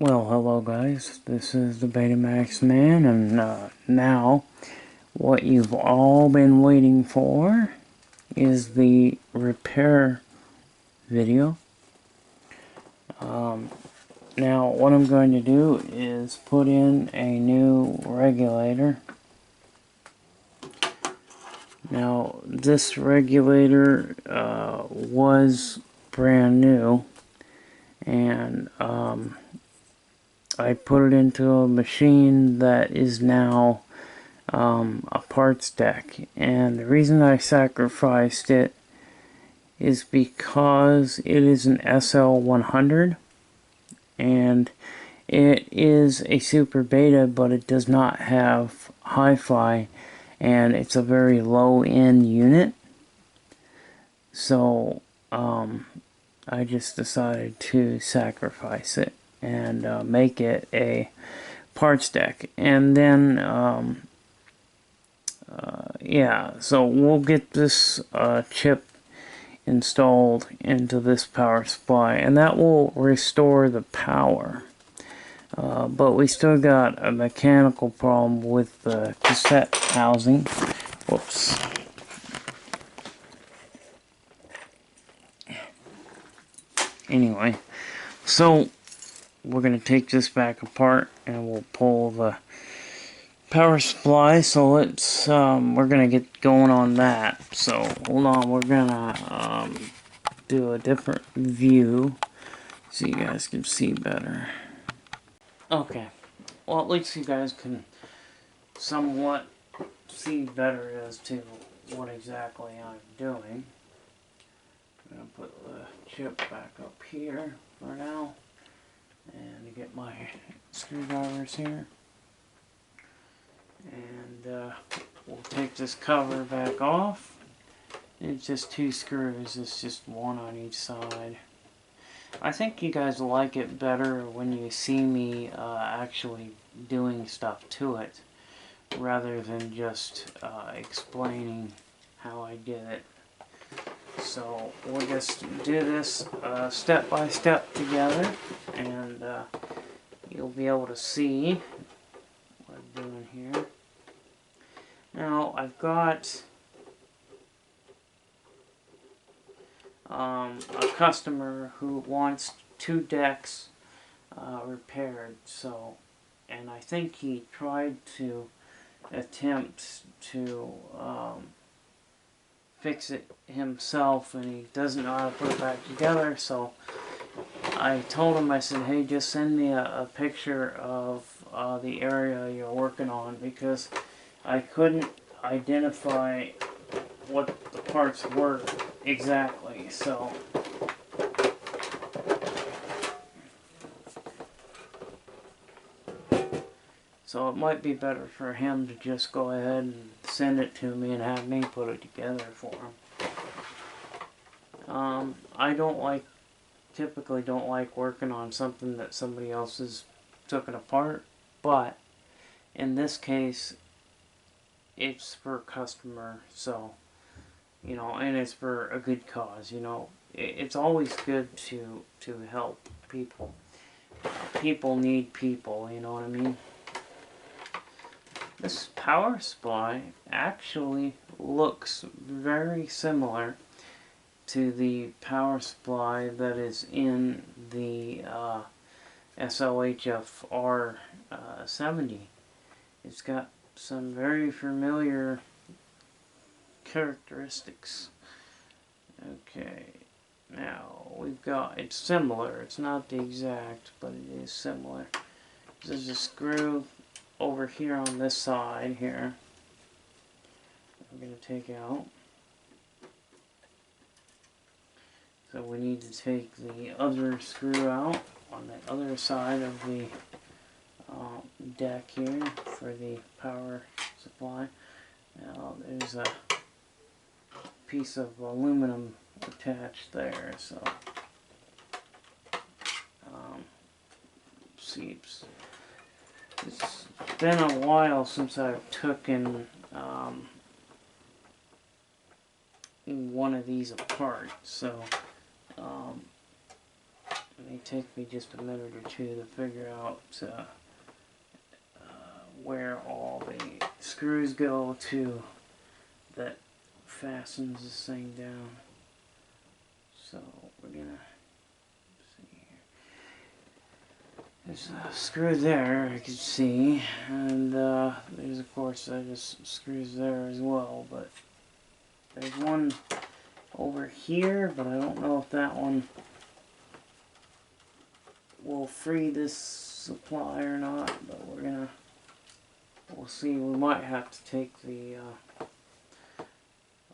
Well, hello guys, this is the Betamax Man, and now what you've all been waiting for is the repair video. Now what I'm going to do is put in a new regulator. Now this regulator was brand new, and I put it into a machine that is now a parts deck, and the reason I sacrificed it is because it is an SL100 and it is a super beta, but it does not have hi-fi and it's a very low end unit, so I just decided to sacrifice it and make it a parts deck. And then yeah, so we'll get this chip installed into this power supply, and that will restore the power. But we still got a mechanical problem with the cassette housing. Whoops. Anyway, so we're going to take this back apart and we'll pull the power supply, so let's we're gonna get going on that. So hold on, we're gonna do a different view so you guys can see better. Okay, well, at least you guys can somewhat see better as to what exactly I'm doing. I'm gonna put the chip back up here for now and to get my screwdrivers here. And we'll take this cover back off. It's just 2 screws, it's just one on each side. I think you guys will like it better when you see me actually doing stuff to it, rather than just explaining how I did it. So we'll just do this step by step together, and you'll be able to see what I'm doing here. Now I've got a customer who wants 2 decks repaired, so, and I think he tried to attempt to fix it himself, and he doesn't know how to put it back together. So I told him, I said, hey, just send me a picture of the area you're working on, because I couldn't identify what the parts were exactly. So it might be better for him to just go ahead and send it to me and have me put it together for him. I typically don't like working on something that somebody else has taken apart, but in this case it's for a customer, so, you know, and it's for a good cause. You know, it's always good to help people. People need people, you know what I mean? This power supply actually looks very similar to the power supply that is in the HF550. It's got some very familiar characteristics. Okay, now we've got, it's similar, it's not the exact, but it is similar. There's a screw over here on this side here I'm going to take out. So we need to take the other screw out on the other side of the deck here for the power supply. Now there's a piece of aluminum attached there, so seeps. It's been a while since I've taken one of these apart, so let may take me just a minute or two to figure out where all the screws go to that fastens this thing down. So we're gonna see here. There's a screw there, I can see, and there's of course just screws there as well, but there's one over here, but I don't know if that one will free this supply or not, but we'll see. We might have to take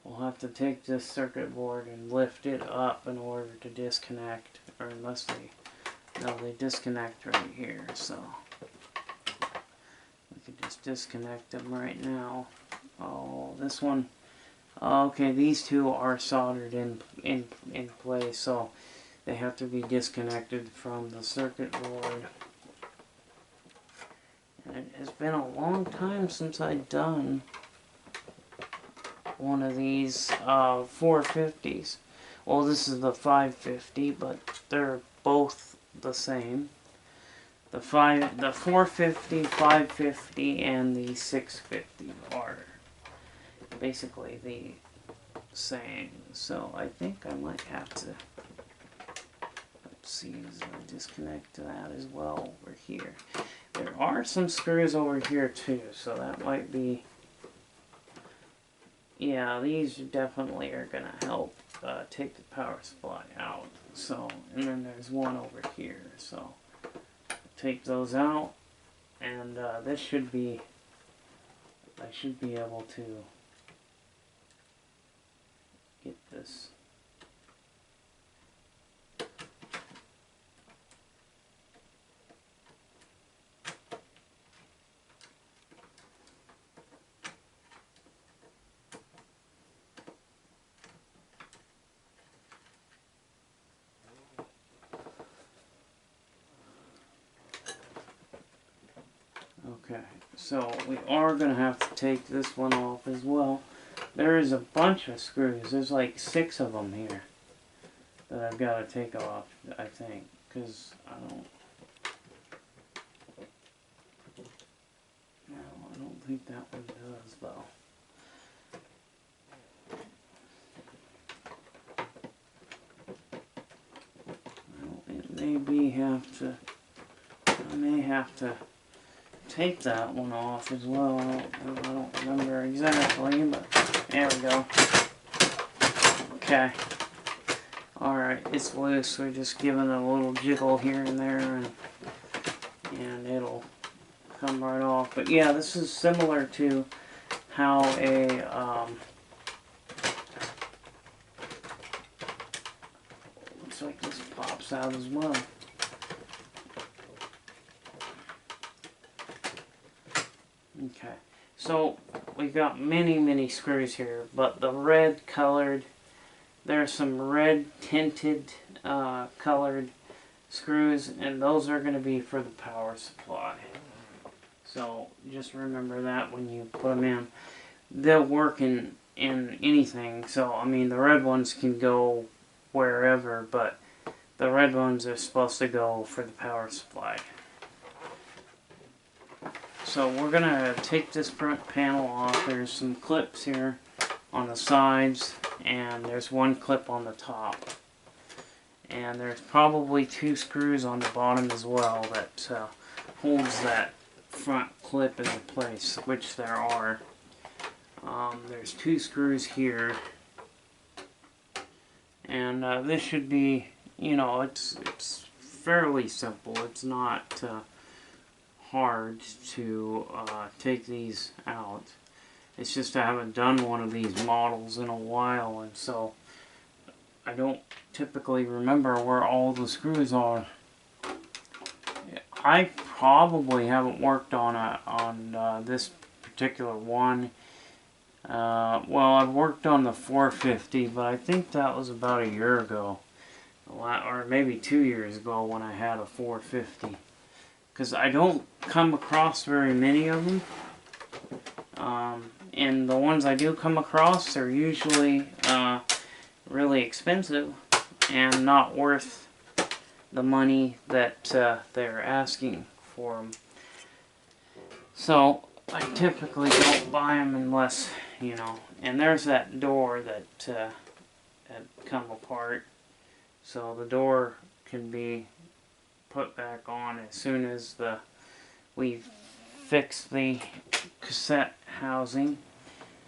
we'll have to take this circuit board and lift it up in order to disconnect, or unless they disconnect right here, so we could just disconnect them right now. Oh, this one, okay, these two are soldered in place, so they have to be disconnected from the circuit board. And it has been a long time since I've done one of these 450s. Well, this is the 550, but they're both the same. The 450, 550, and the 650 are basically the same. So I think I might have to, let's see, disconnect that as well over here. There are some screws over here too, so that might be, yeah, these definitely are going to help take the power supply out. So, and then there's one over here, so take those out, and this should be, I should be able to get this. Okay, so we are going to have to take this one off as well. There is a bunch of screws. There's like 6 of them here that I've got to take off, I think, because I don't think that one does, though. Well, it I may have to take that one off as well. I don't remember exactly, but there we go. Okay. Alright, it's loose. We're just giving it a little jiggle here and there, and it'll come right off. But yeah, this is similar to how a looks like this pops out as well. Okay, so we've got many screws here, but the red colored, there's some red tinted colored screws, and those are going to be for the power supply. So just remember that when you put them in. They'll work in anything, so I mean the red ones can go wherever, but the red ones are supposed to go for the power supply. So we're going to take this front panel off. There's some clips here on the sides, and there's one clip on the top. And there's probably 2 screws on the bottom as well that holds that front clip into place, which there are. There's 2 screws here. And this should be, you know, it's fairly simple. It's not hard to take these out. It's just I haven't done one of these models in a while, and so I don't typically remember where all the screws are. I probably haven't worked on this particular one. Well, I've worked on the 450, but I think that was about a year ago, or maybe 2 years ago when I had a 450. Because I don't come across very many of them, and the ones I do come across are usually really expensive and not worth the money that they're asking for them. So I typically don't buy them unless, you know, and there's that door that had come apart. So the door can be put back on as soon as we fix the cassette housing.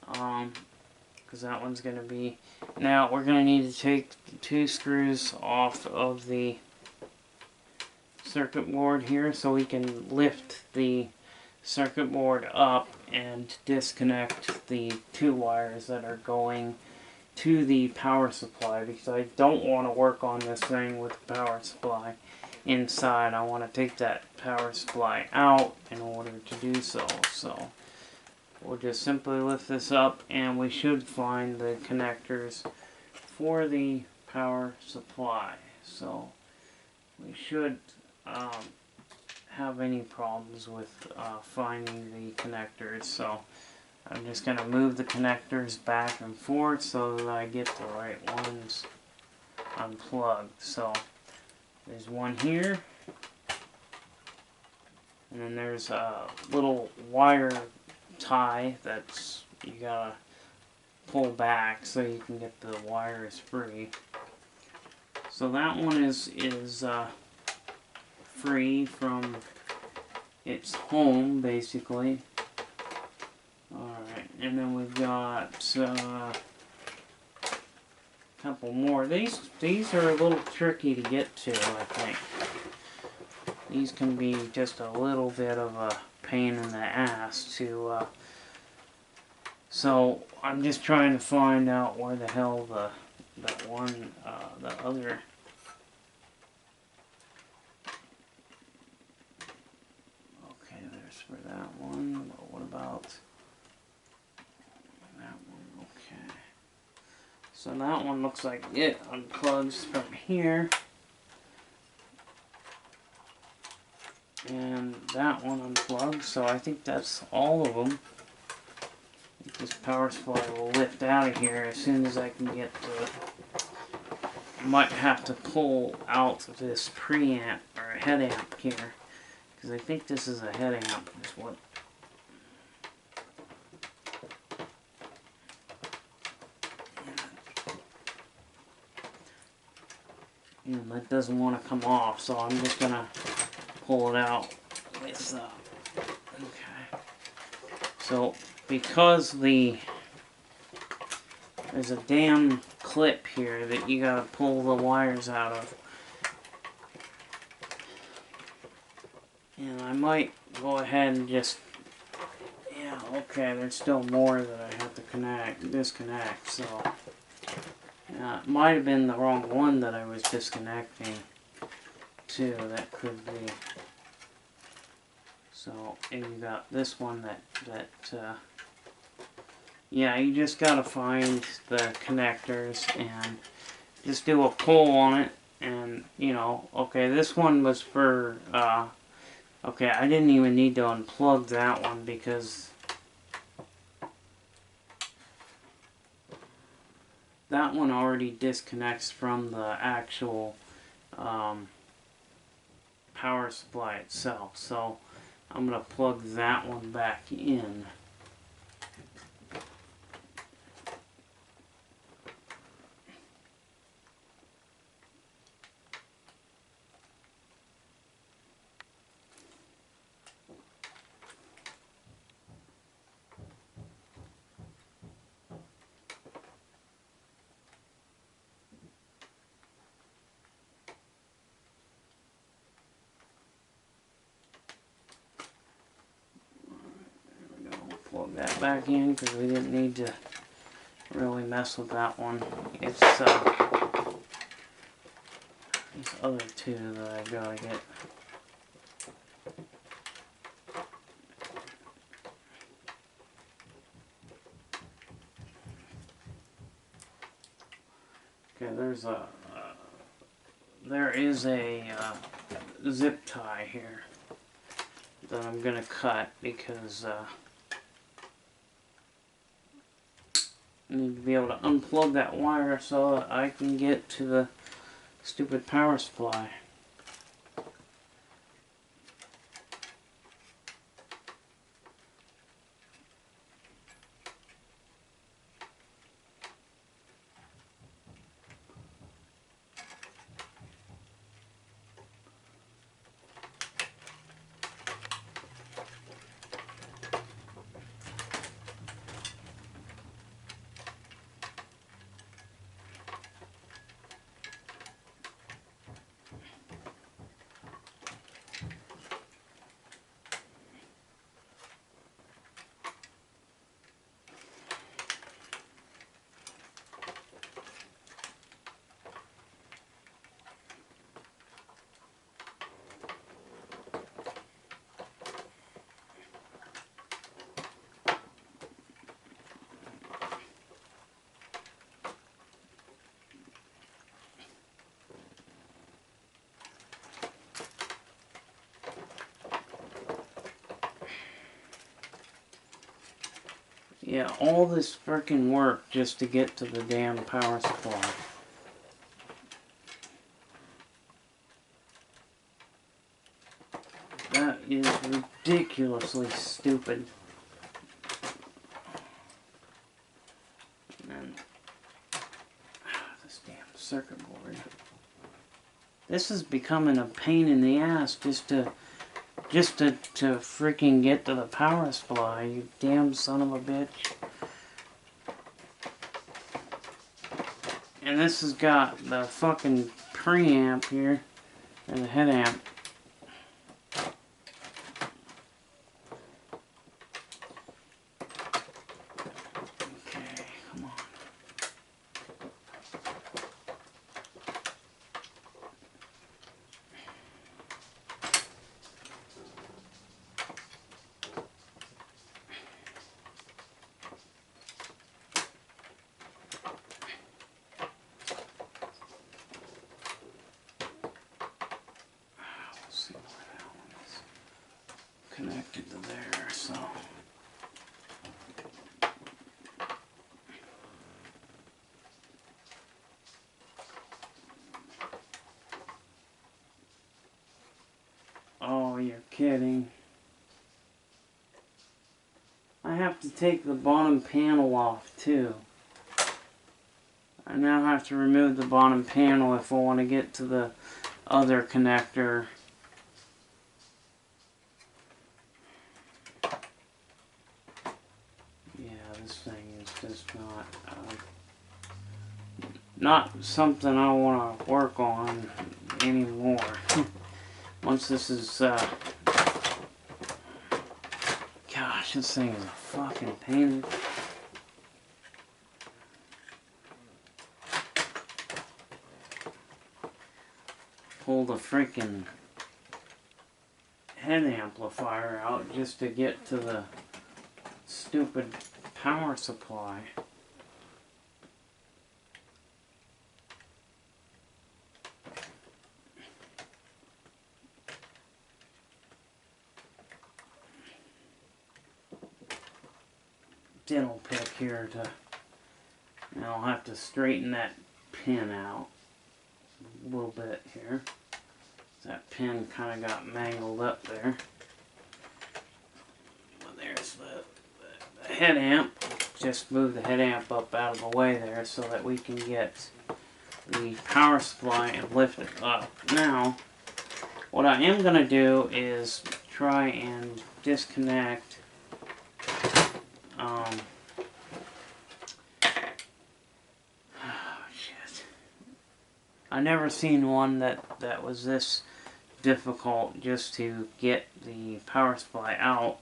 Because that one's going to be... Now we're going to need to take the 2 screws off of the circuit board here so we can lift the circuit board up and disconnect the 2 wires that are going to the power supply, because I don't want to work on this thing with the power supply inside. I want to take that power supply out in order to do so. So we'll just simply lift this up and we should find the connectors for the power supply. So we should have any problems with finding the connectors. So I'm just going to move the connectors back and forth so that I get the right ones unplugged. So there's one here, and then there's a little wire tie that's you gotta pull back so you can get the wires free. So that one is free from its home, basically. Alright, and then we've got a couple more. These are a little tricky to get to, I think. These can be just a little bit of a pain in the ass to... so I'm just trying to find out where the hell the other... Okay, there's for that one. But what about... Okay. So that one looks like it unplugs from here. And that one unplugs, so I think that's all of them. This power supply will lift out of here as soon as I can get to it. I might have to pull out this preamp, or a head amp here, because I think this is a head amp, is what... And that doesn't want to come off, so I'm just going to pull it out with, okay. So, because there's a damn clip here that you gotta pull the wires out of. And I might go ahead and just, yeah, okay, there's still more that I have to disconnect, so. It might have been the wrong one that I was disconnecting too, that could be. So, and you got this one yeah, you just gotta find the connectors and just do a pull on it, and, you know, okay, this one was for, okay, I didn't even need to unplug that one because that one already disconnects from the actual power supply itself. So I'm going to plug that one back in. Plug that back in because we didn't need to really mess with that one. It's these other two that I've got to get. Okay, there is a zip tie here that I'm gonna cut because I need to be able to unplug that wire so that I can get to the stupid power supply. Yeah, all this freaking work just to get to the damn power supply. That is ridiculously stupid. And this damn circuit board. This is becoming a pain in the ass just to freaking get to the power supply, you damn son of a bitch. And this has got the fucking preamp here, and the head amp. Okay, come on. Connected to there, so oh, you're kidding. I have to take the bottom panel off too. I now have to remove the bottom panel if I want to get to the other connector. This thing is just not something I want to work on anymore. Once this is, gosh, this thing is a fucking pain. Pull the freaking head amplifier out just to get to the stupid power supply. Dental pick here to, and I'll have to straighten that pin out a little bit here. That pin kind of got mangled up there. Well, there's the head amp. Just move the head amp up out of the way there so that we can get the power supply and lift it up. Now, what I am going to do is try and disconnect shit. I never seen one that was this difficult just to get the power supply out,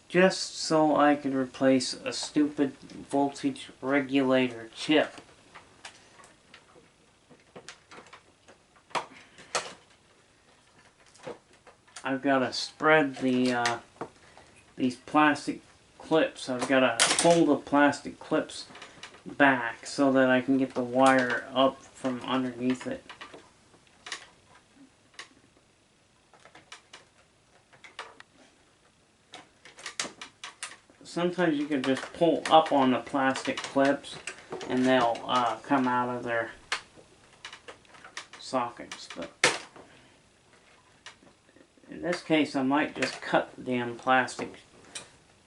just so I could replace a stupid voltage regulator chip. I've got to spread the these plastic clips. I've got to pull the plastic clips back so that I can get the wire up from underneath it. Sometimes you can just pull up on the plastic clips and they'll come out of their sockets, but in this case I might just cut the damn plastic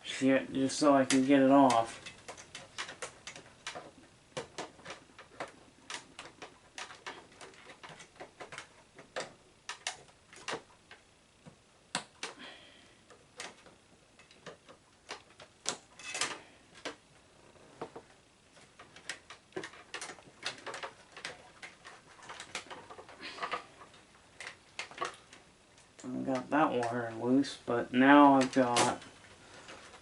shit just so I can get it off. I got that wire loose, but now I've got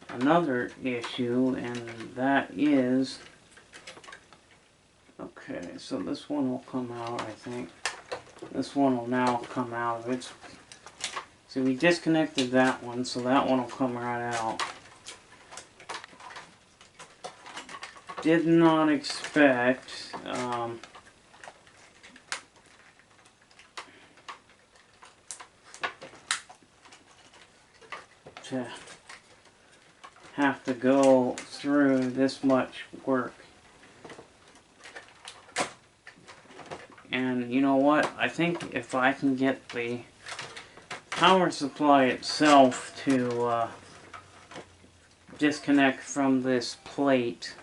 another issue, and that is, okay, so this one will come out, I think. This one will now come out. So we disconnected that one, so that one will come right out. Did not expect to have to go through this much work. And you know what? I think if I can get the power supply itself to disconnect from this plate,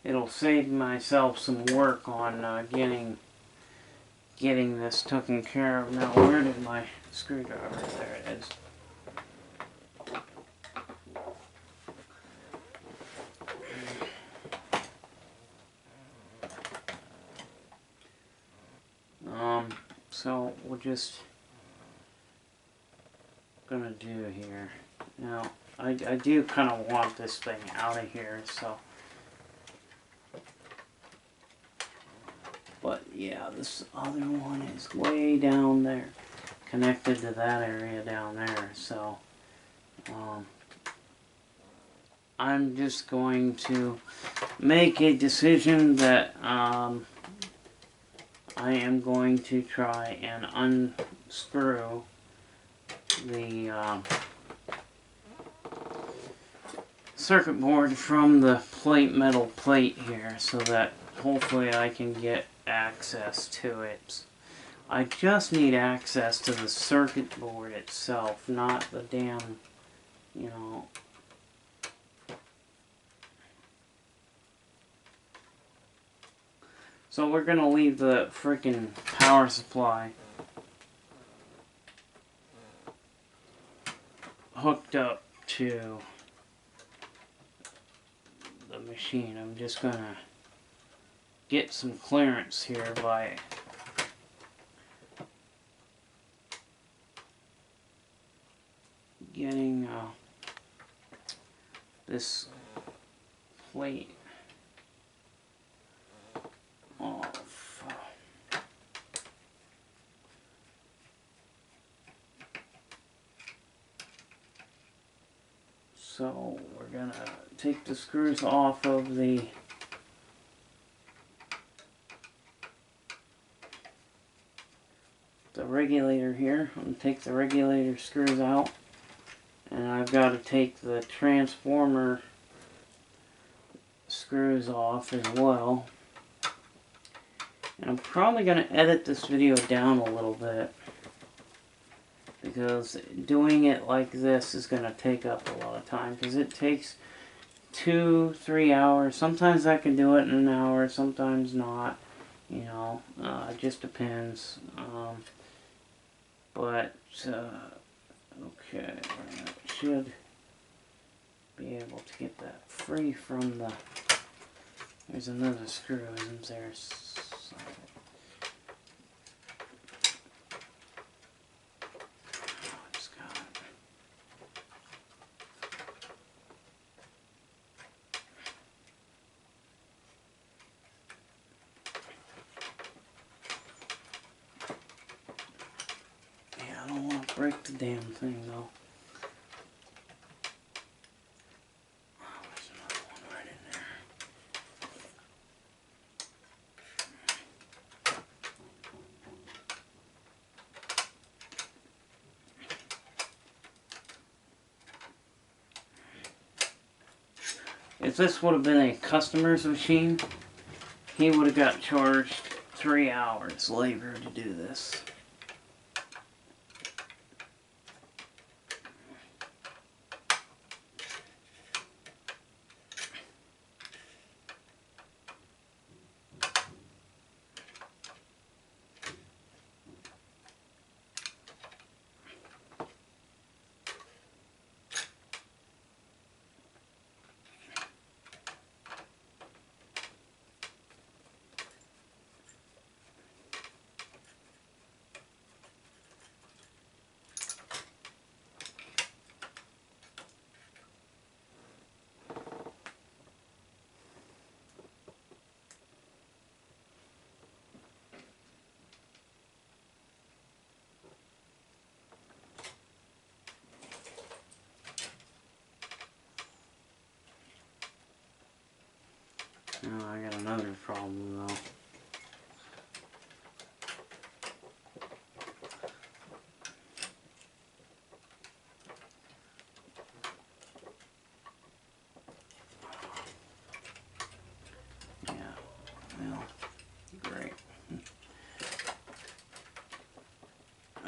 it'll save myself some work on getting this taken care of. Now, where did my screwdriver? There it is. So we're just gonna do here. Now, I do kind of want this thing out of here, so. But yeah, this other one is way down there, connected to that area down there. So I'm just going to make a decision that I am going to try and unscrew the circuit board from the metal plate here, so that hopefully I can get access to it. I just need access to the circuit board itself, not the damn, you know. So we're gonna leave the freaking power supply hooked up to the machine. I'm just gonna get some clearance here by getting this plate off. So we're gonna take the screws off of the regulator here. I'm going to take the regulator screws out, and I've got to take the transformer screws off as well. And I'm probably going to edit this video down a little bit, because doing it like this is going to take up a lot of time, because it takes 2-3 hours. Sometimes I can do it in an hour, sometimes not, you know, it just depends. But okay, I should be able to get that free from the, there's another screw, isn't there? So, it's got it. Yeah, I don't want to break the damn thing though. If this would have been a customer's machine, he would have got charged 3 hours labor to do this.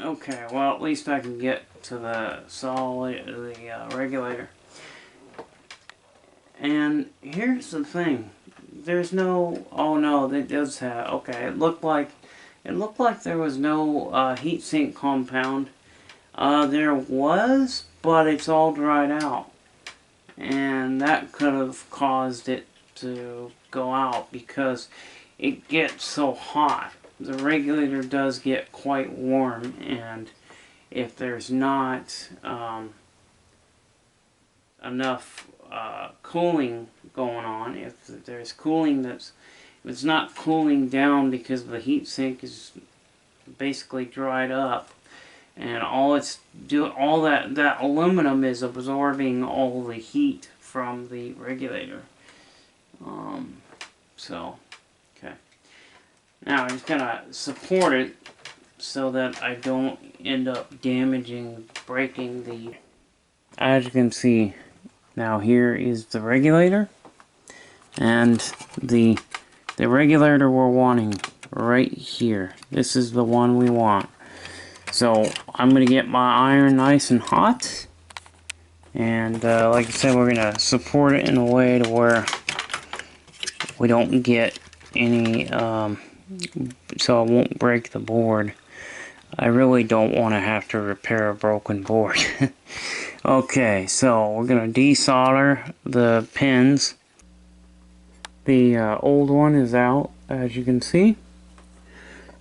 Okay, well, at least I can get to the regulator. And here's the thing. There's no, oh no, it does have, okay, it looked like there was no heatsink compound. There was, but it's all dried out. And that could have caused it to go out because it gets so hot. The regulator does get quite warm, and if there's not enough cooling going on, if there's cooling if it's not cooling down because the heatsink is basically dried up, and all that aluminum is absorbing all the heat from the regulator. So, okay. Now I'm just gonna support it so that I don't end up breaking the. As you can see, now here is the regulator, and the regulator we're wanting right here. This is the one we want. So I'm gonna get my iron nice and hot, and like I said, we're gonna support it in a way to where we don't get any, so it won't break the board. I really don't want to have to repair a broken board. Okay, so we're gonna desolder the pins. The old one is out, as you can see.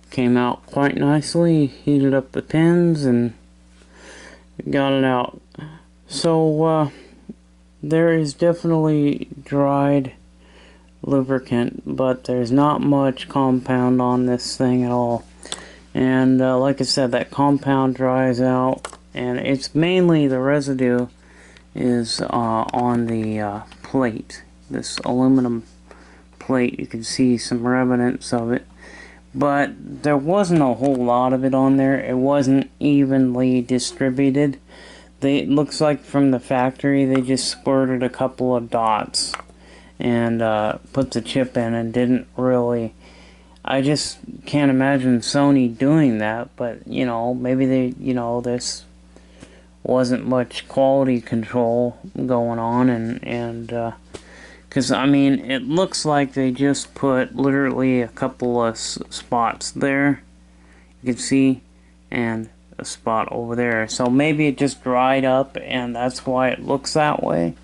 Came out quite nicely, heated up the pins and got it out. So there is definitely dried lubricant, but there's not much compound on this thing at all. And like I said, that compound dries out, and it's mainly the residue is on the plate, this aluminum plate. You can see some remnants of it, but there wasn't a whole lot of it on there. It wasn't evenly distributed. It looks like from the factory they just squirted a couple of dots and put the chip in, and didn't really. I just can't imagine Sony doing that, but you know, maybe they, you know, this wasn't much quality control going on, and because I mean, it looks like they just put literally a couple of spots there, you can see, and a spot over there. So maybe it just dried up, and that's why it looks that way.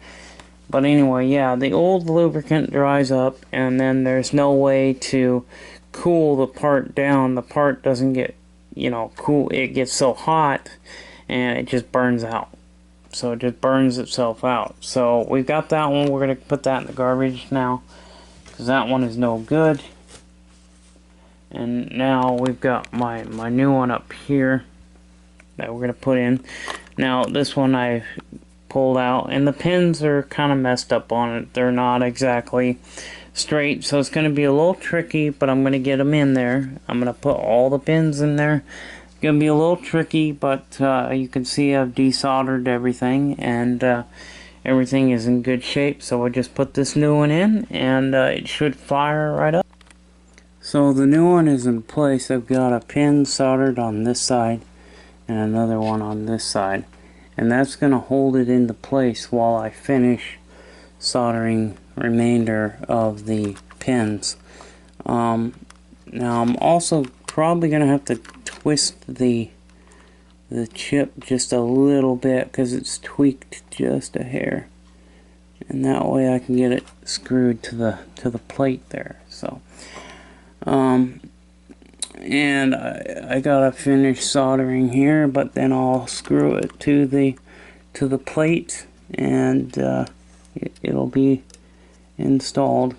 But anyway, yeah, the old lubricant dries up, and then there's no way to cool the part down. The part doesn't get, you know, cool. It gets so hot, and it just burns out. So it just burns itself out. So we've got that one. We're going to put that in the garbage now, because that one is no good. And now we've got my new one up here that we're going to put in. Now this one I pulled out, and the pins are kind of messed up on it. They're not exactly straight, so it's going to be a little tricky, but I'm going to get them in there. I'm going to put all the pins in there. It's going to be a little tricky, but you can see I've desoldered everything, and everything is in good shape. So we'll just put this new one in, and it should fire right up. So the new one is in place. I've got a pin soldered on this side and another one on this side, and that's going to hold it into place while I finish soldering remainder of the pins. Now I'm also probably going to have to twist the chip just a little bit, because it's tweaked just a hair, and that way I can get it screwed to the plate there. So and I gotta finish soldering here, but then I'll screw it to the plate, and it'll be installed.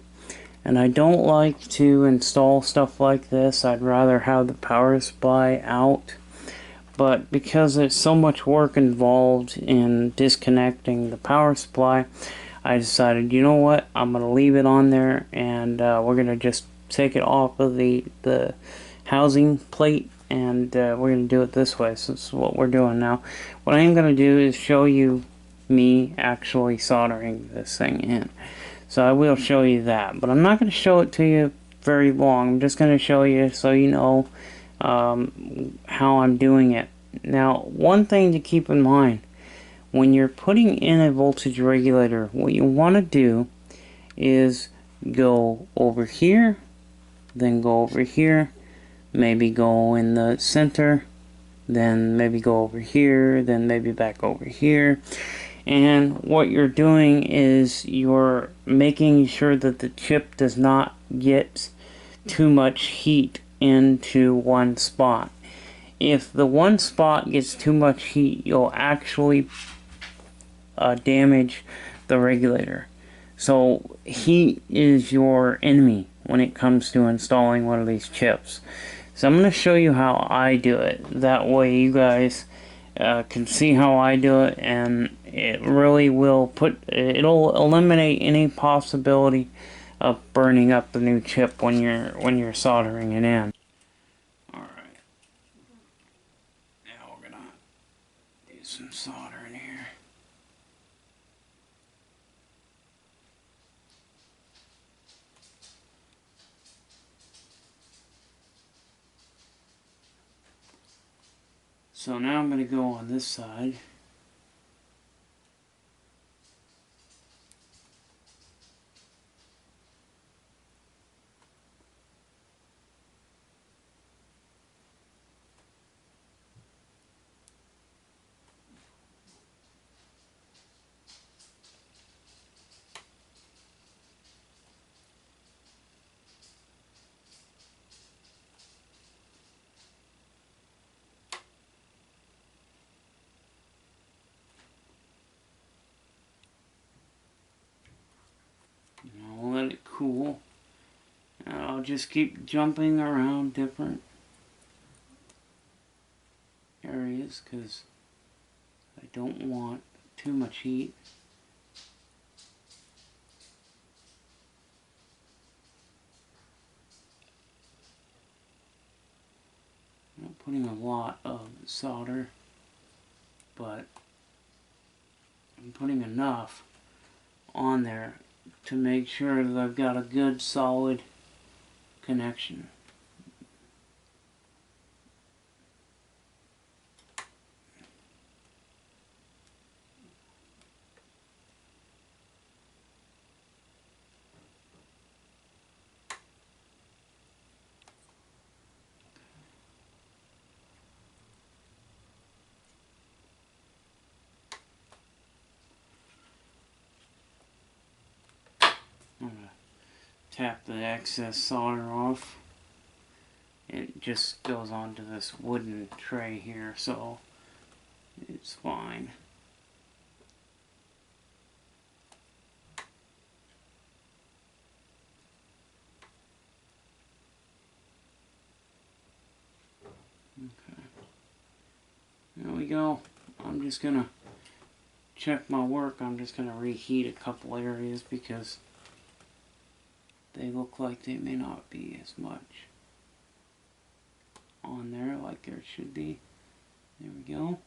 And I don't like to install stuff like this. I'd rather have the power supply out, but because there's so much work involved in disconnecting the power supply, I decided, you know what, I'm gonna leave it on there, and we're gonna just take it off of the housing plate, and we're gonna do it this way. So this is what we're doing now. What I am gonna do is show you me actually soldering this thing in. So I will show you that, but I'm not going to show it to you very long. I'm just going to show you so you know how I'm doing it. Now, one thing to keep in mind, when you're putting in a voltage regulator, what you want to do is go over here, then go over here, maybe go in the center, then maybe go over here, then maybe back over here. And what you're doing is you're making sure that the chip does not get too much heat into one spot. If the one spot gets too much heat, you'll actually damage the regulator. So heat is your enemy when it comes to installing one of these chips. So I'm going to show you how I do it. That way you guys can see how I do it, and it really will it'll eliminate any possibility of burning up the new chip when you're soldering it in. Alright. Now we're gonna do some soldering here. So now I'm going to go on this side. I'll let it cool. And I'll just keep jumping around different areas because I don't want too much heat. I'm not putting a lot of solder, but I'm putting enough on there to make sure that I've got a good solid connection. I'm going to tap the excess solder off. It just goes onto this wooden tray here, so it's fine. Okay. There we go. I'm just going to check my work. I'm just going to reheat a couple areas because they look like they may not be as much on there like there should be. There we go.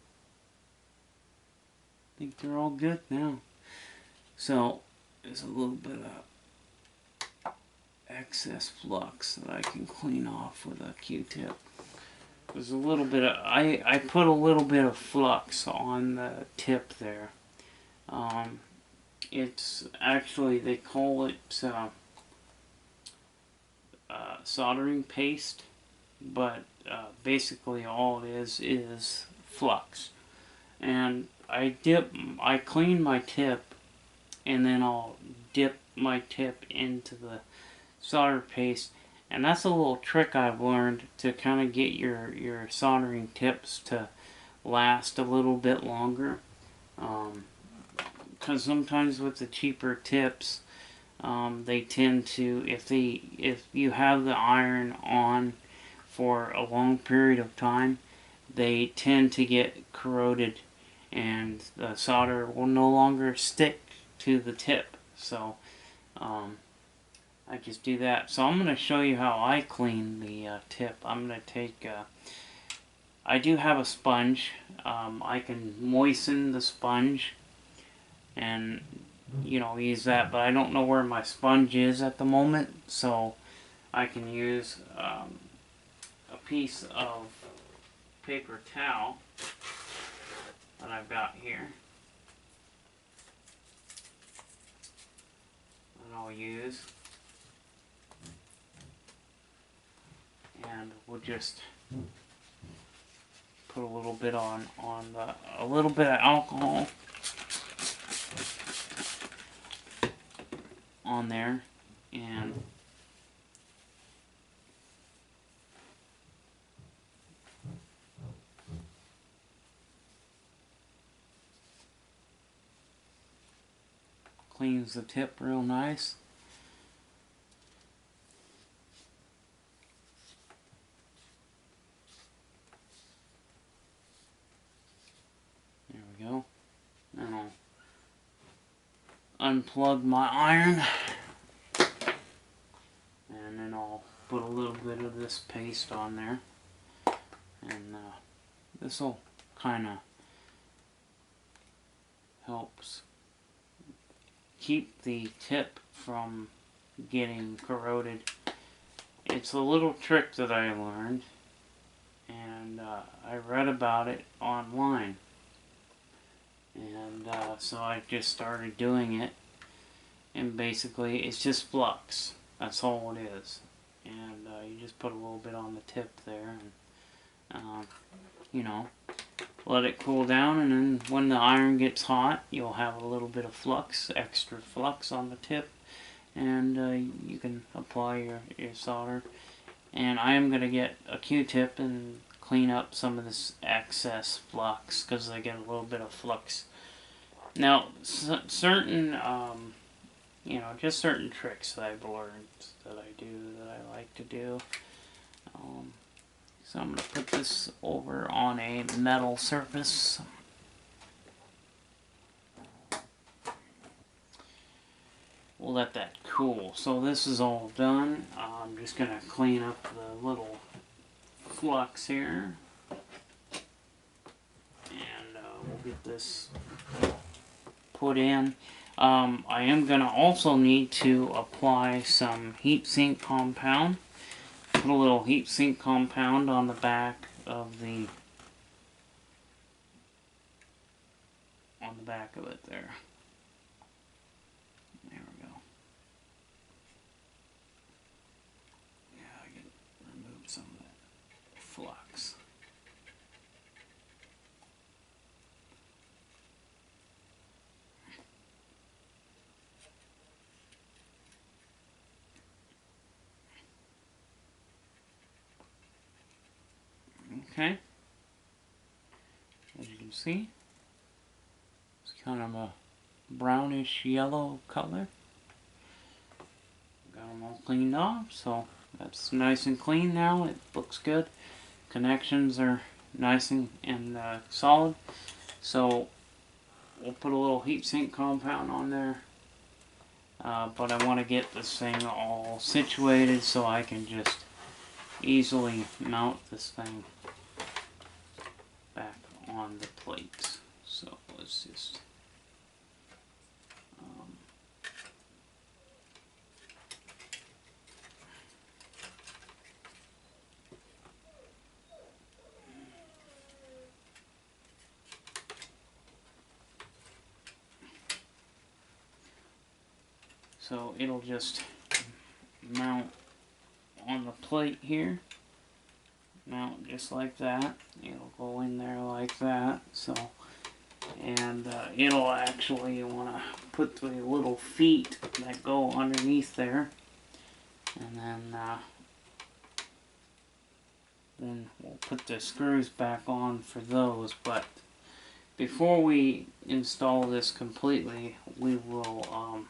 I think they're all good now. So there's a little bit of excess flux that I can clean off with a Q-tip. There's a little bit of, I put a little bit of flux on the tip there. It's actually, they call it soldering paste, but basically all it is flux. And I clean my tip, and then I'll dip my tip into the solder paste. And that's a little trick I've learned to kind of get your soldering tips to last a little bit longer. Because sometimes with the cheaper tips, they tend to, if you have the iron on for a long period of time, they tend to get corroded, and the solder will no longer stick to the tip. So I just do that. So I'm going to show you how I clean the tip. I'm going to take, I do have a sponge. I can moisten the sponge and, you know, use that, but I don't know where my sponge is at the moment, so I can use a piece of paper towel that I've got here that I'll use, and we'll just put a little bit a little bit of alcohol on there, and cleans the tip real nice. There we go. And I'll unplug my iron, and then I'll put a little bit of this paste on there, and this will kind of helps keep the tip from getting corroded. It's a little trick that I learned, and I read about it online, and so I just started doing it, and basically it's just flux. That's all it is, and you just put a little bit on the tip there, and you know, let it cool down, and then when the iron gets hot, you'll have a little bit of flux, extra flux on the tip, and you can apply your solder. And I am going to get a Q-tip and clean up some of this excess flux, because I get a little bit of flux. Now, certain, you know, just certain tricks that I've learned that I like to do. So I'm going to put this over on a metal surface. We'll let that cool. So this is all done. I'm just going to clean up the little flux here. And we'll get this put in. I am going to also need to apply some heat sink compound. Put a little heat sink compound on the back of it there. There we go. Yeah, I can remove some of that flux. Okay, as you can see, it's kind of a brownish yellow color. Got them all cleaned off, so that's nice and clean now. It looks good. Connections are nice and solid. So we'll put a little heatsink compound on there. But I want to get this thing all situated so I can just easily mount this thing back on the plate. So let's just so it'll just mount on the plate here. Mount just like that. It'll go in there like that. So, and it'll actually want to put the little feet that go underneath there, and then we'll put the screws back on for those. But before we install this completely, we will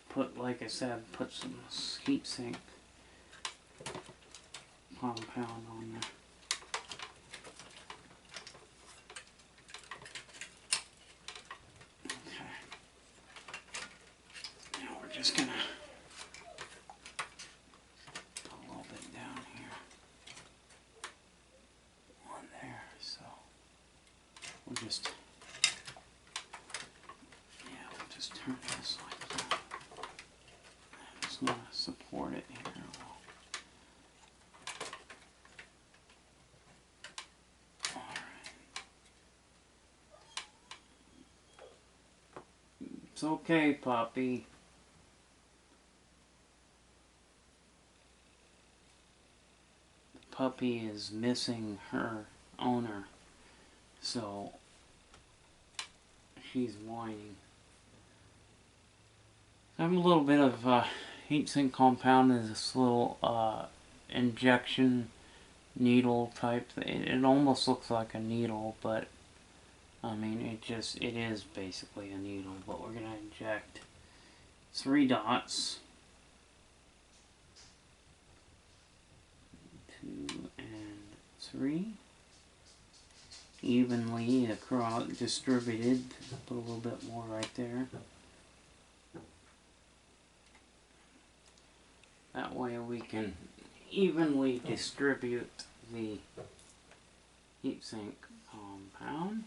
put, like I said, put some heat sink compound on there. Okay. Now we're just gonna put a little bit down here on there. So we'll just turn this like that. I just want to support it here. It's okay, puppy. The puppy is missing her owner, so she's whining. I have a little bit of heatsink compound in this little injection needle type thing. It almost looks like a needle, but I mean it is basically a needle. But we're gonna inject 3 dots, 2 and 3, evenly across, distributed. Put a little bit more right there. That way we can evenly distribute the heatsink compound.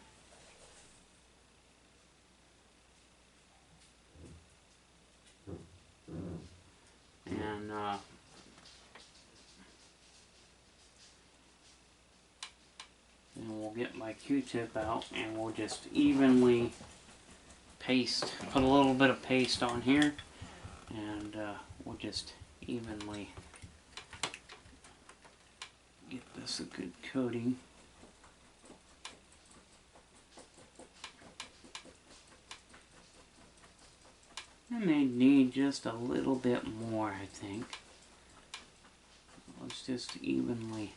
And then we'll get my Q-tip out and we'll just evenly paste, put a little bit of paste on here, and we'll just evenly get this a good coating. I may need just a little bit more, I think. Let's just evenly.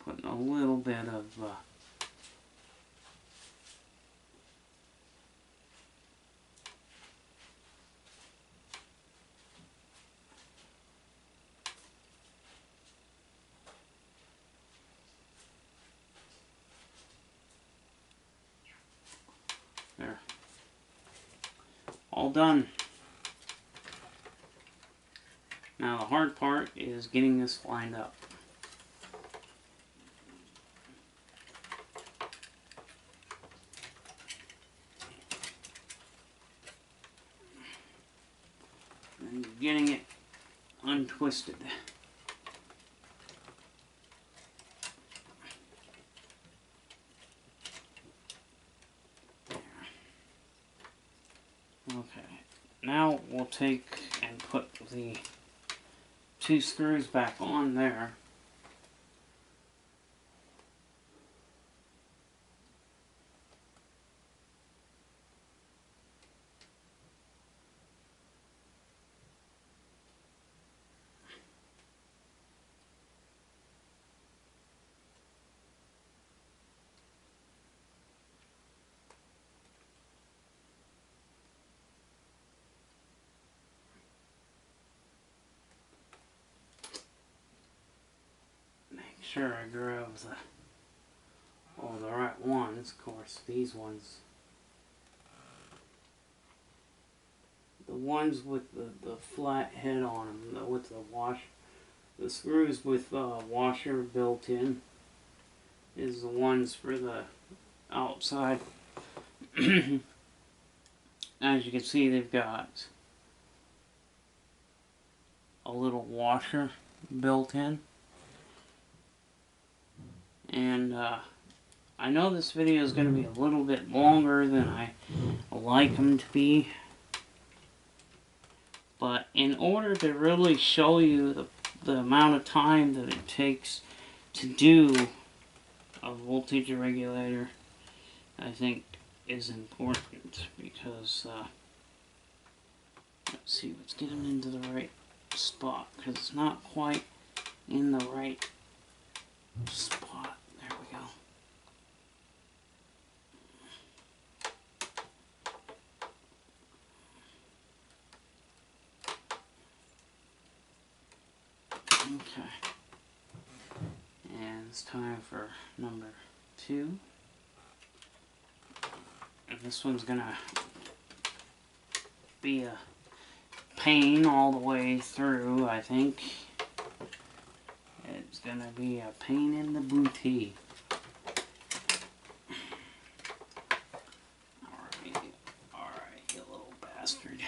Putting a little bit of there. All done. Now the hard part is getting this lined up. And getting it untwisted. Okay, now we'll take and put the 2 screws back on there. Sure I grab the right ones. Of course, these ones, the ones with the flat head on them, with the screws with washer built in, is the ones for the outside. As you can see, they've got a little washer built in. And I know this video is going to be a little bit longer than I like them to be, but in order to really show you the amount of time that it takes to do a voltage regulator, I think is important, because let's see, let's get them into the right spot, because it's not quite in the right spot. There we go. Okay. And it's time for number 2. And this one's gonna be a pain all the way through, I think. It's gonna be a pain in the booty. Alright, you little bastard.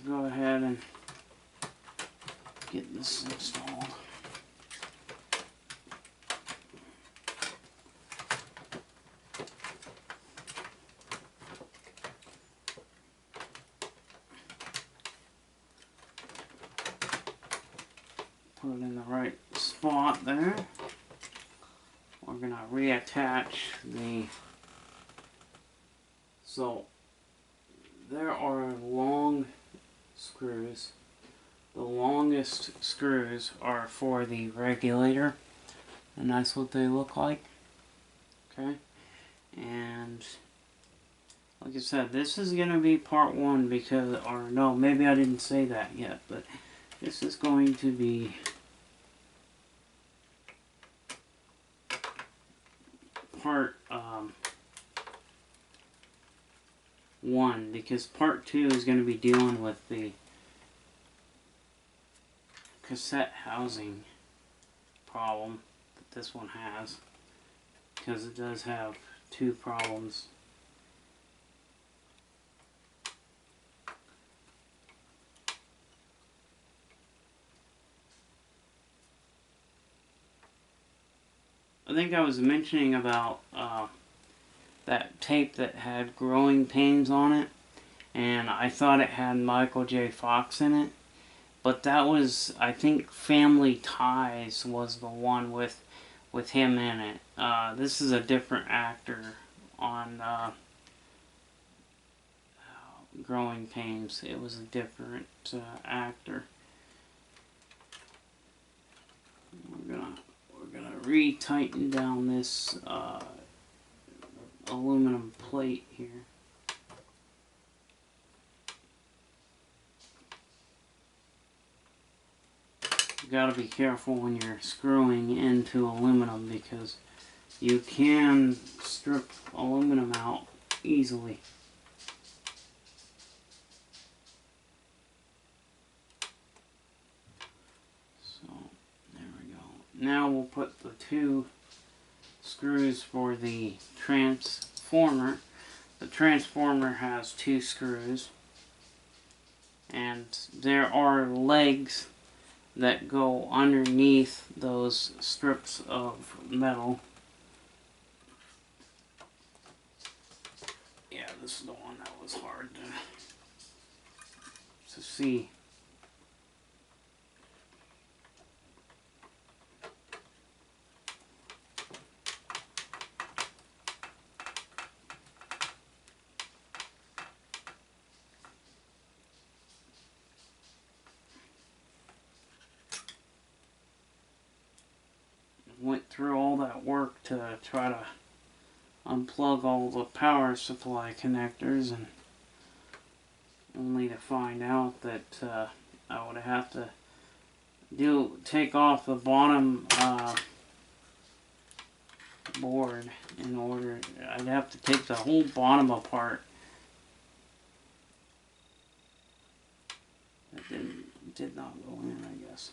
Go ahead and get this installed. Put it in the right spot there. We're gonna reattach the, so there are long screws. The longest screws are for the regulator, and that's what they look like. Okay, and like I said, this is going to be part one because, or no, maybe I didn't say that yet, but this is going to be part one, because part two is going to be dealing with the cassette housing problem that this one has, because it does have two problems. I think I was mentioning about that tape that had growing pains on it, and I thought it had Michael J. Fox in it, but that was, I think, Family Ties was the one with him in it. This is a different actor on Growing Pains. It was a different actor. We're gonna re-tighten down this aluminum plate here. You gotta be careful when you're screwing into aluminum, because you can strip aluminum out easily. So there we go. Now we'll put the two screws for the transformer. The transformer has two screws, and there are legs that go underneath those strips of metal. Yeah, this is the one that was hard to see. Went through all that work to try to unplug all the power supply connectors, and only to find out that I would have to take off the bottom board in order. I'd have to take the whole bottom apart. That did not go in, I guess.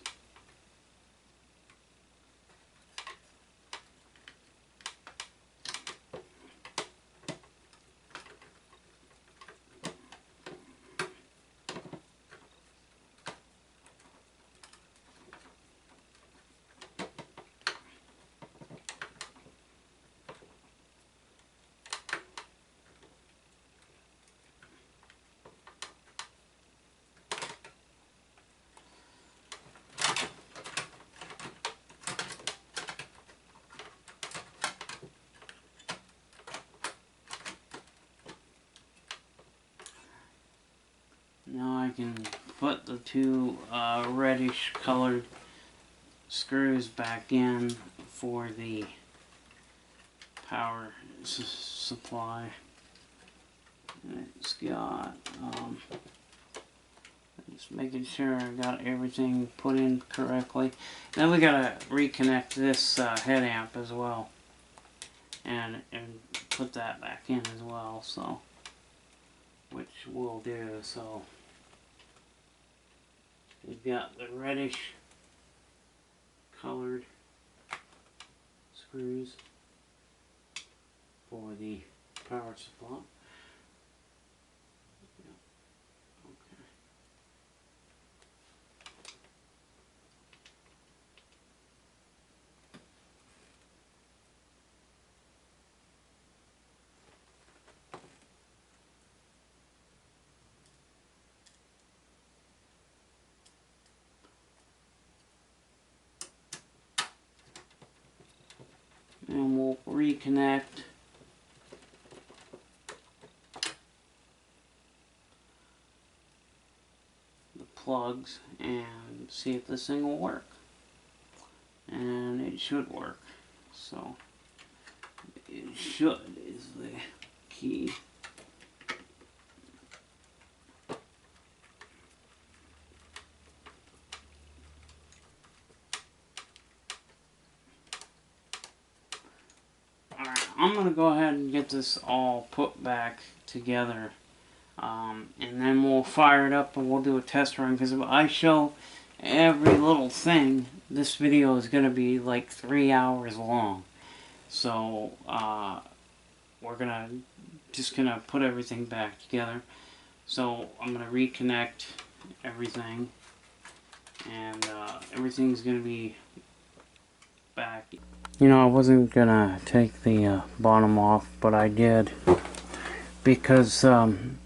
I can put the two reddish colored screws back in for the power supply. And it's got, just making sure I got everything put in correctly. Then we gotta reconnect this head amp as well, and put that back in as well. So, which we'll do. So we've got the reddish colored screws for the power supply. And we'll reconnect the plugs and see if this thing will work. And it should work. So it should is the key. I'm going to go ahead and get this all put back together, and then we'll fire it up and we'll do a test run, because if I show every little thing, this video is going to be like 3 hours long. So we're just gonna put everything back together. So I'm going to reconnect everything, and everything's going to be back. You know, I wasn't gonna take the bottom off, but I did, because on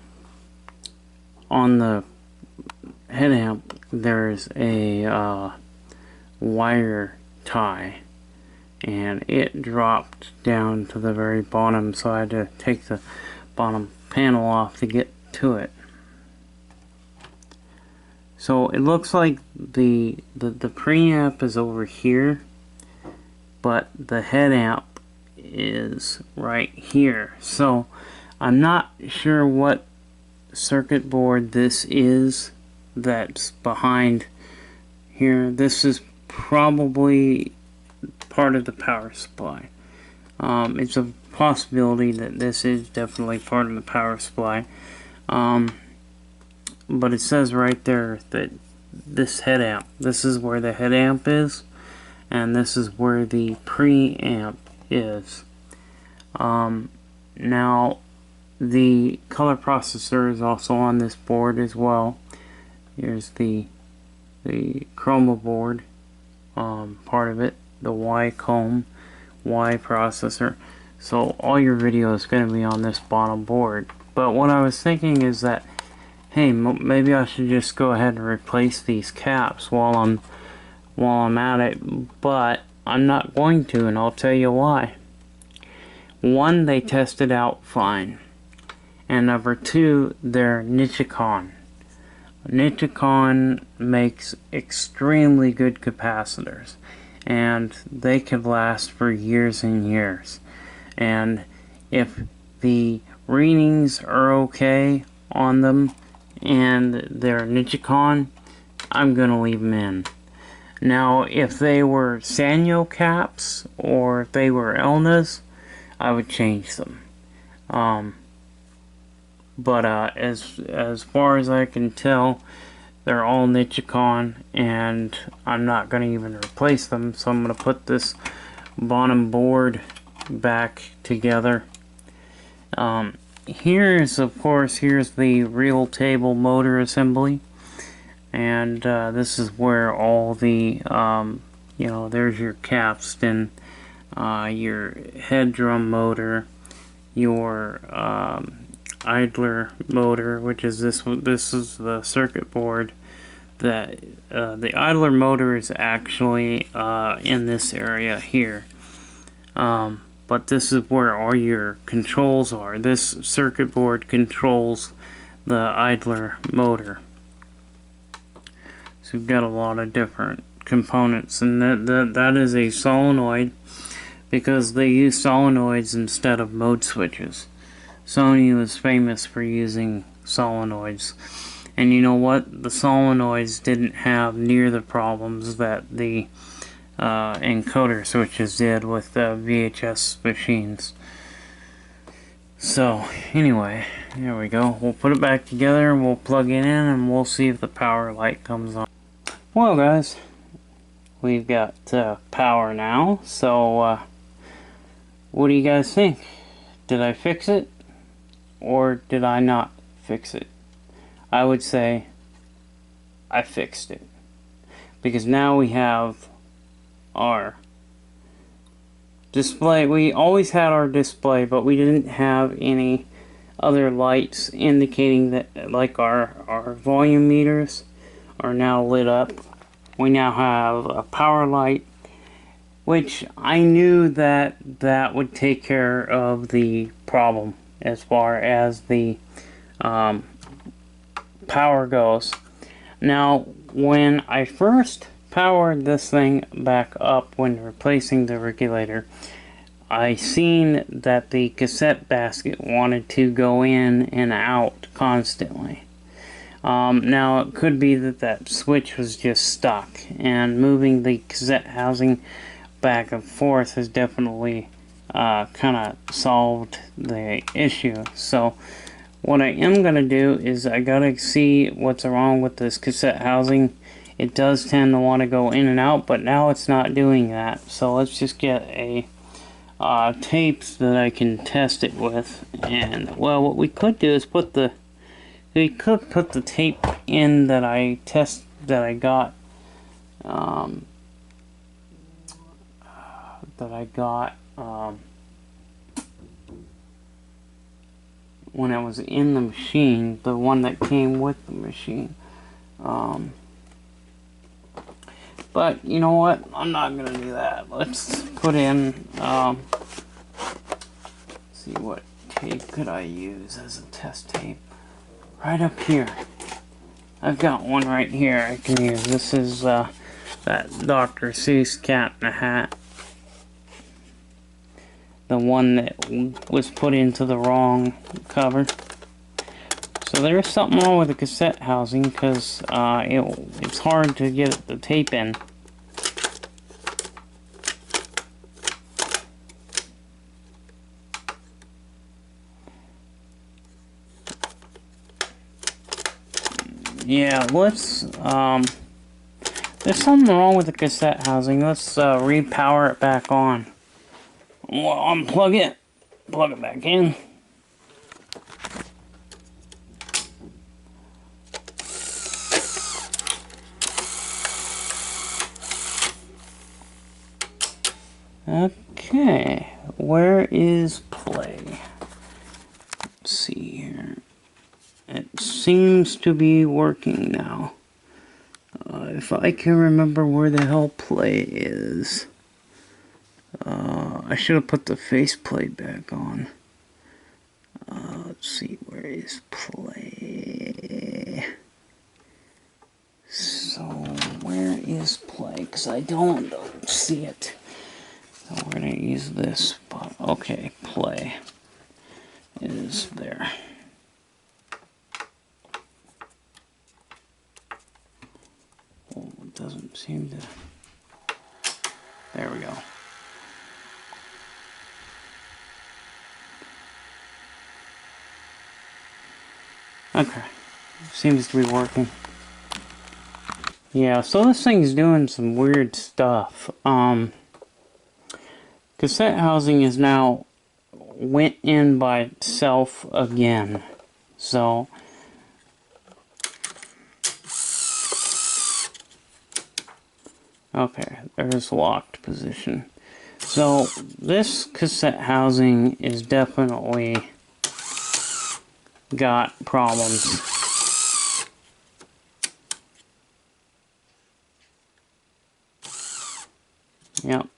the head amp there's a wire tie, and it dropped down to the very bottom, so I had to take the bottom panel off to get to it. So it looks like the preamp is over here, but the head amp is right here. So I'm not sure what circuit board this is that's behind here. This is probably part of the power supply. It's a possibility that this is definitely part of the power supply. But it says right there that this head amp, this is where the head amp is, and this is where the preamp is. Now the color processor is also on this board as well. Here's the chroma board, part of it, the Y processor. So all your video is going to be on this bottom board. But what I was thinking is that, hey, maybe I should just go ahead and replace these caps while I'm at it, but I'm not going to, and I'll tell you why. One, they tested out fine, and number two, they're Nichicon. Nichicon makes extremely good capacitors, and they could last for years and years. And if the readings are okay on them and they're Nichicon, I'm gonna leave them in. Now, if they were Sanyo caps or if they were Elnas, I would change them. But as far as I can tell, they're all Nichicon, and I'm not going to even replace them. So I'm going to put this bottom board back together. Here's, of course, here's the real table motor assembly. And this is where all the, you know, there's your capstan, your head drum motor, your idler motor, which is this one. This is the circuit board. That the idler motor is actually in this area here. But this is where all your controls are. This circuit board controls the idler motor. So we've got a lot of different components, and that is a solenoid because they use solenoids instead of mode switches. Sony was famous for using solenoids, and you know what? The solenoids didn't have near the problems that the encoder switches did with VHS machines. So anyway, there we go. We'll put it back together and we'll plug it in and we'll see if the power light comes on. Well guys, we've got power now, so what do you guys think? Did I fix it or did I not fix it? I would say I fixed it, because now we have our display. We always had our display, but we didn't have any other lights indicating that, like our volume meters are now lit up. We now have a power light, which I knew that would take care of the problem as far as the power goes. Now, when I first powered this thing back up when replacing the regulator, I seen that the cassette basket wanted to go in and out constantly. Now it could be that switch was just stuck, and moving the cassette housing back and forth has definitely kind of solved the issue. So what I am going to do is I gotta see what's wrong with this cassette housing. It does tend to want to go in and out, but now it's not doing that. So let's just get a tapes that I can test it with. And well, what we could do is put the tape in that I got when I was in the machine, the one that came with the machine. But you know what? I'm not gonna do that. Let's put in, see, what tape could I use as a test tape? Right up here. I've got one right here I can use. This is that Dr. Seuss Cat in a Hat. The one that was put into the wrong cover. So there's something wrong with the cassette housing, because it's hard to get the tape in. Yeah, let's, there's something wrong with the cassette housing. Let's repower it back on. We'll unplug it, plug it back in. Okay, where is play? Let's see here. It seems to be working now. If I can remember where the hell play is. I should have put the faceplate back on. Let's see, where is play? So, where is play? Because I don't see it. So we're going to use this spot. Okay, play is there. Oh, it doesn't seem to... There we go. Okay, seems to be working. Yeah, so this thing's doing some weird stuff. Cassette housing is now went in by itself again. So okay, there's locked position. So this cassette housing is definitely got problems. Yep.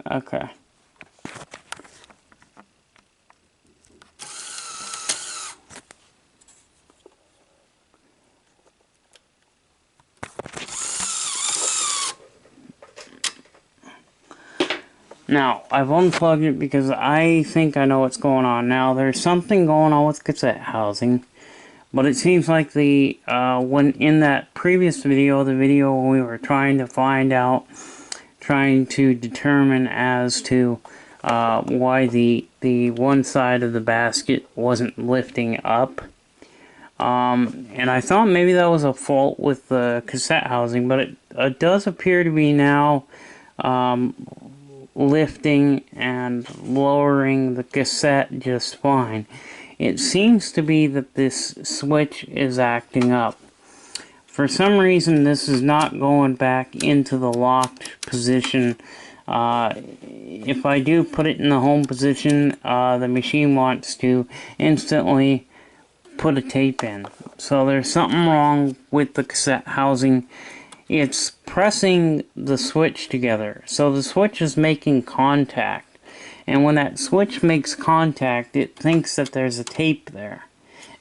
Okay. Now, I've unplugged it because I think I know what's going on. Now, there's something going on with cassette housing, but it seems like the, when in that previous video, the video we were trying to find out, trying to determine as to why the one side of the basket wasn't lifting up. And I thought maybe that was a fault with the cassette housing, but it does appear to be now lifting and lowering the cassette just fine. It seems to be that this switch is acting up. For some reason, this is not going back into the locked position. If I do put it in the home position, the machine wants to instantly put a tape in. So there's something wrong with the cassette housing. It's pressing the switch together. So the switch is making contact. And when that switch makes contact, it thinks that there's a tape there.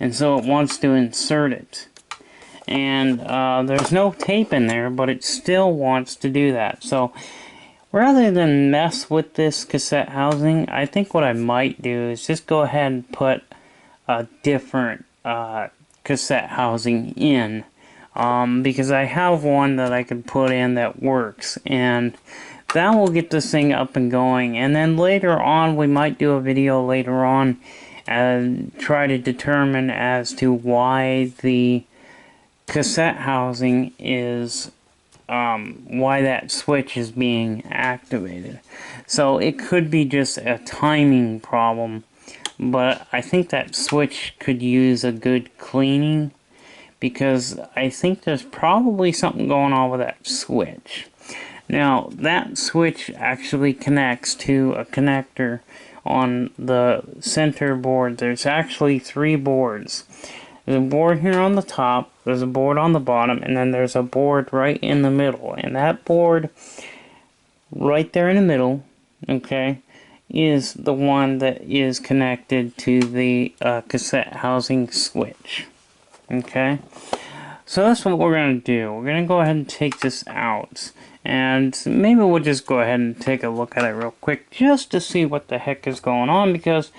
And so it wants to insert it. And there's no tape in there, but it still wants to do that. So rather than mess with this cassette housing, I think what I might do is just go ahead and put a different cassette housing in. Because I have one that I can put in that works, and that will get this thing up and going. And then later on, we might do a video later on and try to determine as to why the cassette housing is, why that switch is being activated. So it could be just a timing problem, but I think that switch could use a good cleaning, because I think there's probably something going on with that switch. Now, that switch actually connects to a connector on the center board. There's actually 3 boards. There's a board here on the top, there's a board on the bottom, and then there's a board right in the middle. And that board right there in the middle, okay, is the one that is connected to the cassette housing switch. Okay, so that's what we're going to do. We're going to go ahead and take this out, and maybe we'll just go ahead and take a look at it real quick just to see what the heck is going on, because,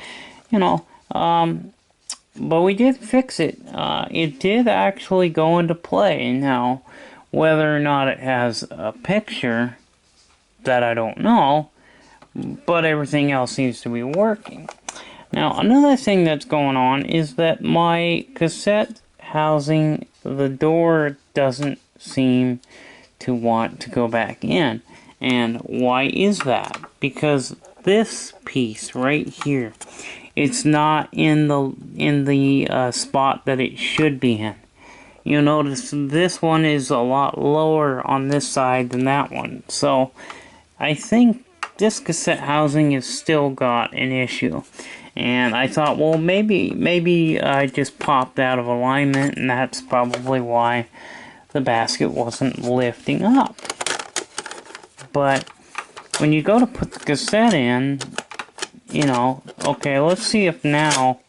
you know, but we did fix it. It did actually go into play. Now, whether or not it has a picture, that I don't know, but everything else seems to be working. Now, another thing that's going on is that my cassette housing, the door doesn't seem to want to go back in. And why is that? Because this piece right here, it's not in the spot that it should be in. You'll notice this one is a lot lower on this side than that one. So I think this cassette housing has still got an issue. And I thought, well, maybe I just popped out of alignment, and that's probably why the basket wasn't lifting up. But when you go to put the cassette in, you know, okay, let's see if now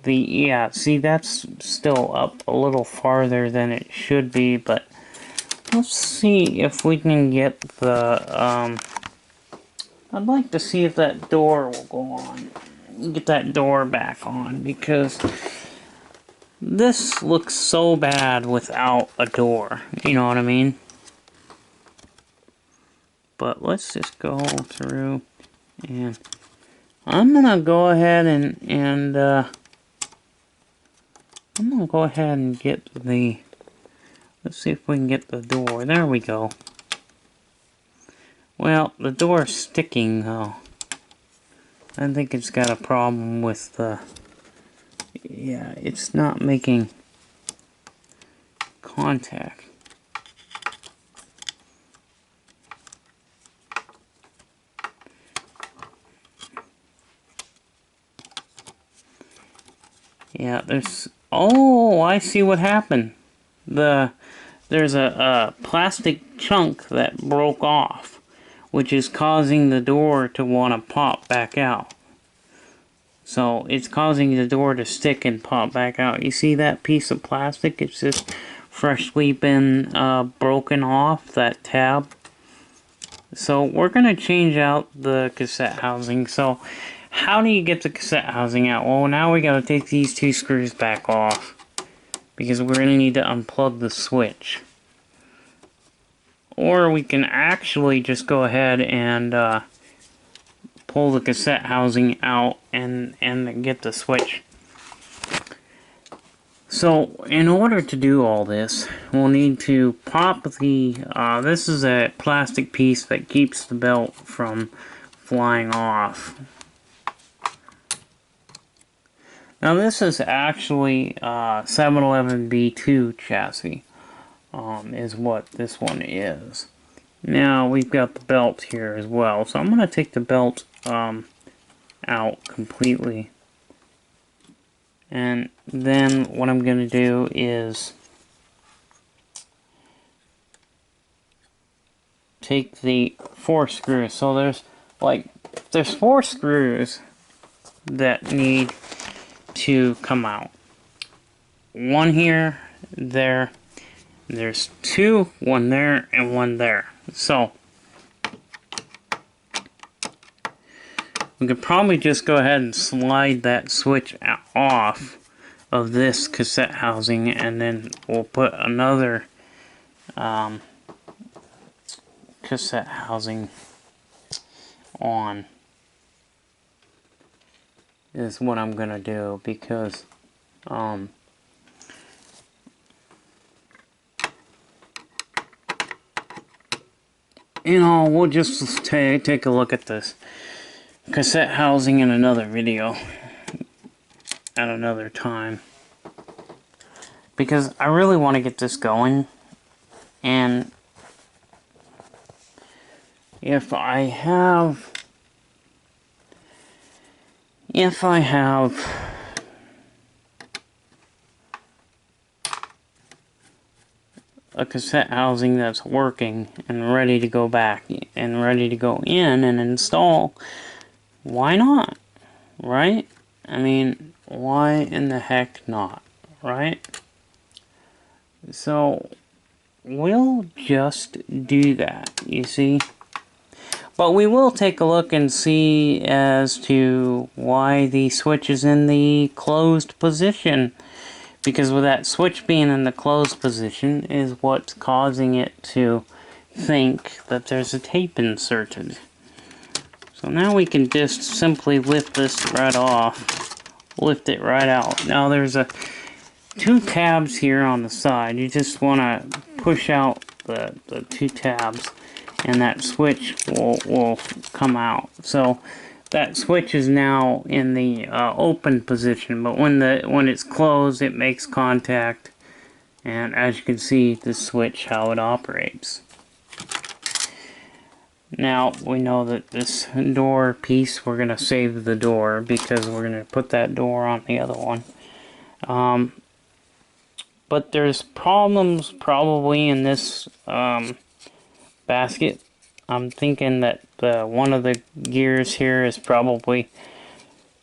yeah, see, that's still up a little farther than it should be, but let's see if we can get the, I'd like to see if that door will go on. Get that door back on, because this looks so bad without a door, you know what I mean? But let's just go through, and I'm gonna go ahead and I'm gonna go ahead and get the, let's see if we can get the door. There we go. Well, the door's sticking though. I think it's got a problem with the, yeah, it's not making contact. Yeah, there's, oh, I see what happened. There's a plastic chunk that broke off. which is causing the door to want to pop back out. So it's causing the door to stick and pop back out. You see that piece of plastic? It's just freshly been broken off, that tab. So we're going to change out the cassette housing. So how do you get the cassette housing out? Well, now we got to take these two screws back off, because we're going to need to unplug the switch. Or we can actually just go ahead and pull the cassette housing out and get the switch. So in order to do all this, we'll need to pop the, this is a plastic piece that keeps the belt from flying off. Now this is actually 711B2 chassis, is what this one is. Now we've got the belt here as well, so I'm going to take the belt out completely, and then what I'm going to do is take the 4 screws. So there's 4 screws that need to come out. One here, there's 2, one there, and one there. So we could probably just go ahead and slide that switch off of this cassette housing, and then we'll put another cassette housing on. Is what I'm gonna do, because you know, we'll just take a look at this cassette housing in another video at another time, because I really want to get this going. And if I have a cassette housing that's working and ready to go back and ready to go in and install, why not, right? I mean, why in the heck not, right? So we'll just do that, you see. But we will take a look and see as to why the switch is in the closed position. Because with that switch being in the closed position is what's causing it to think that there's a tape inserted. So now we can just simply lift this right off. Lift it right out. Now there's 2 tabs here on the side. You just want to push out the 2 tabs, and that switch will come out. So that switch is now in the open position, but when it's closed, it makes contact, and as you can see, the switch, how it operates. Now we know that this door piece, we're going to save the door because we're going to put that door on the other one. But there's problems probably in this basket. I'm thinking that one of the gears here is probably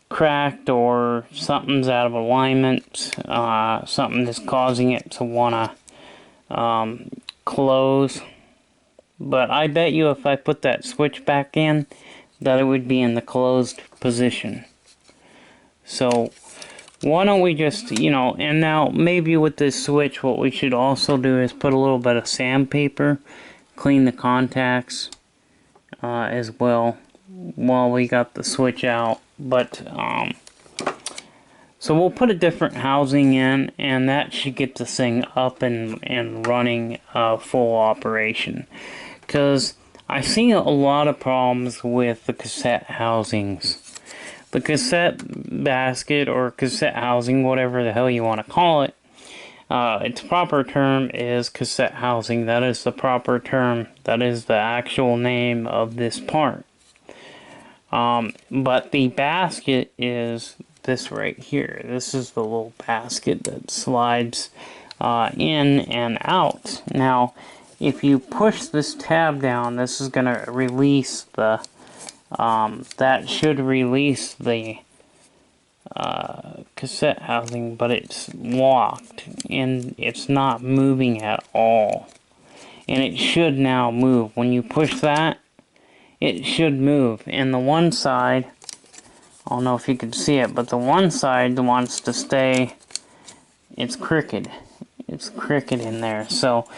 cracked, or something's out of alignment. Something is causing it to want to close. But I bet you if I put that switch back in, that it would be in the closed position. So why don't we just, you know, and now maybe with this switch, what we should also do is put a little bit of sandpaper, clean the contacts as well while we got the switch out. But so we'll put a different housing in, and that should get this thing up and running full operation. Because I see a lot of problems with the cassette housings. The cassette basket or cassette housing, whatever the hell you want to call it, its proper term is cassette housing. That is the proper term. That is the actual name of this part. But the basket is this right here. This is the little basket that slides in and out. Now, if you push this tab down, this is going to release the, that should release the cassette housing, but it's locked and it's not moving at all. And it should now move. When you push that, it should move. And the one side, I don't know if you can see it, but the one side wants to stay, it's crooked. It's crooked in there. So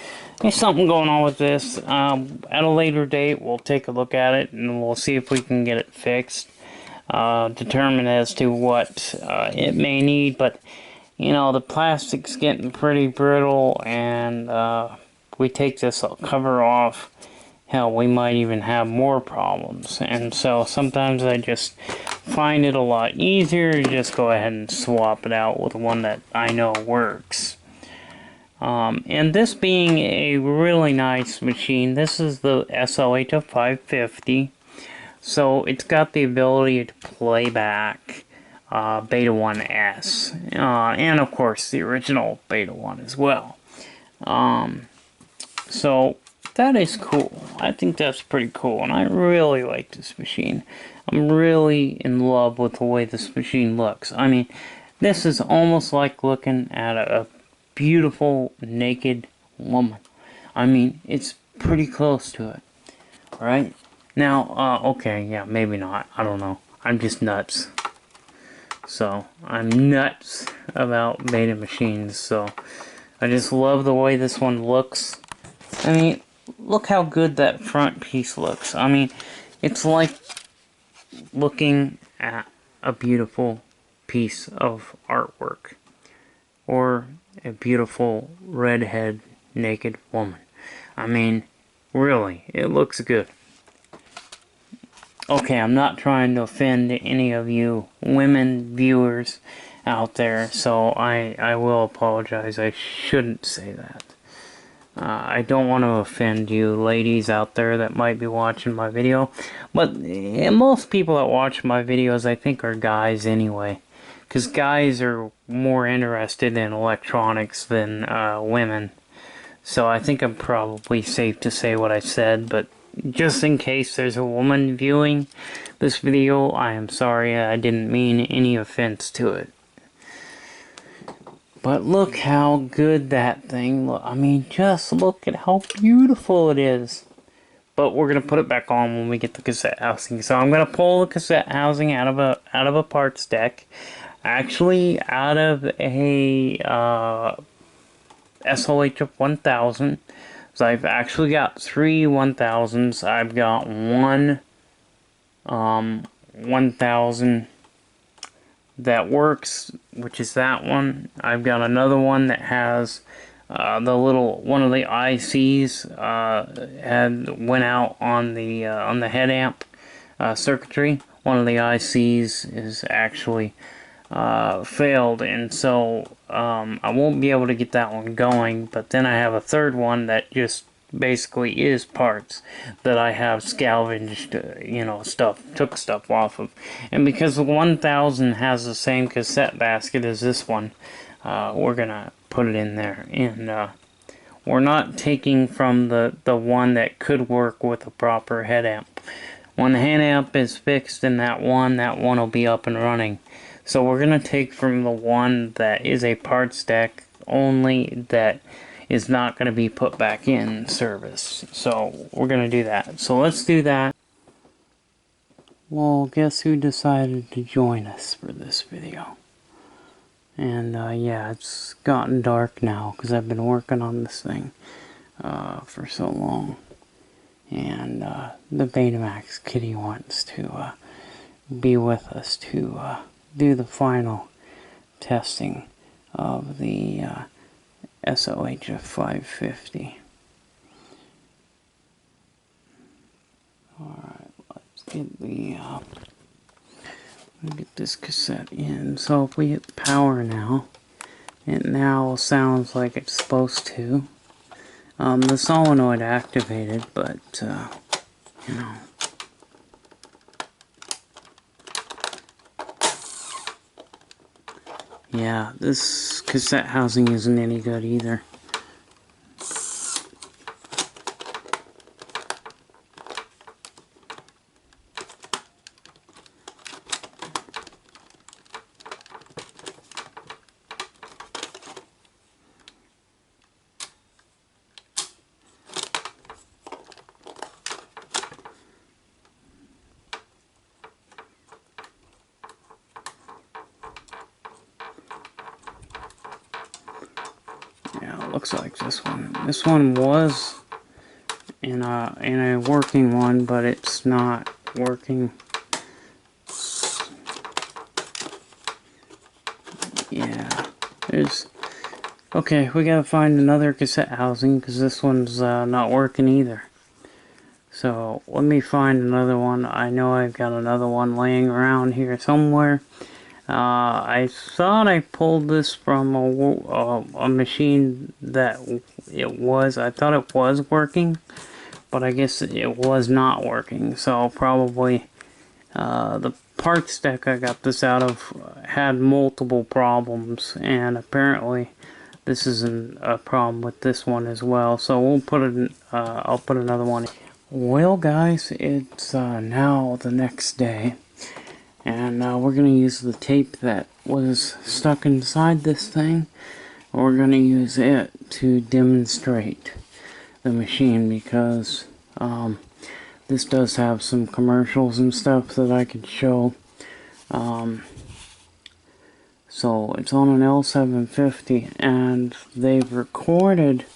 there's something going on with this. At a later date, we'll take a look at it and we'll see if we can get it fixed. Determine as to what it may need, but you know, the plastic's getting pretty brittle, and we take this cover off, hell, we might even have more problems. And so sometimes I just find it a lot easier to just go ahead and swap it out with one that I know works. And this being a really nice machine, this is the HF550. So it's got the ability to play back Beta 1S, and of course the original Beta 1 as well. So that is cool. I think that's pretty cool, and I really like this machine. I'm really in love with the way this machine looks. I mean, this is almost like looking at a beautiful naked woman. I mean, it's pretty close to it, right? Now, okay, yeah, maybe not. I don't know. I'm just nuts. So, I'm nuts about beta machines, so I just love the way this one looks. I mean, look how good that front piece looks. I mean, it's like looking at a beautiful piece of artwork. Or a beautiful redhead naked woman. I mean, really, it looks good. Okay, I'm not trying to offend any of you women viewers out there, so I will apologize. I shouldn't say that. I don't want to offend you ladies out there that might be watching my video, but most people that watch my videos I think are guys anyway, because guys are more interested in electronics than women. So I think I'm probably safe to say what I said, but just in case there's a woman viewing this video, I am sorry, I didn't mean any offense to it. But look how good that thing looks. I mean, just look at how beautiful it is. But we're gonna put it back on when we get the cassette housing. So I'm gonna pull the cassette housing out of a parts deck. Actually, out of a SOHF 1000. So I've actually got 3 1000s. I've got one 1000 that works, which is that one. I've got another one that has the little one of the ICs went out on the head amp circuitry. One of the ICs is actually failed, and so I won't be able to get that one going. But then I have a third one that just basically is parts that I have scavenged, you know, took stuff off of. And because the 1000 has the same cassette basket as this one, we're gonna put it in there. And we're not taking from the one that could work with a proper head amp. When the head amp is fixed in that one will be up and running. So we're going to take from the one that is a parts deck only, that is not going to be put back in service. So we're going to do that. So let's do that. Well, guess who decided to join us for this video? And yeah, it's gotten dark now because I've been working on this thing for so long. And the Betamax kitty wants to be with us to do the final testing of the SOHF 550. Alright, let's get get this cassette in. So if we hit power now, it now sounds like it's supposed to. The solenoid activated, but you know. Yeah, this cassette housing isn't any good either. Yeah, it looks like this one. This one was in a working one, but it's not working. Yeah, there's... Okay, we gotta find another cassette housing, because this one's not working either. So, let me find another one. I know I've got another one laying around here somewhere. I thought I pulled this from a machine that I thought it was working, but I guess it was not working. So probably the parts deck I got this out of had multiple problems, and apparently this is a problem with this one as well. So we'll put it. I'll put another one. Well, guys, it's now the next day. And we're going to use the tape that was stuck inside this thing. We're going to use it to demonstrate the machine, because this does have some commercials and stuff that I could show. So it's on an L750, and they've recorded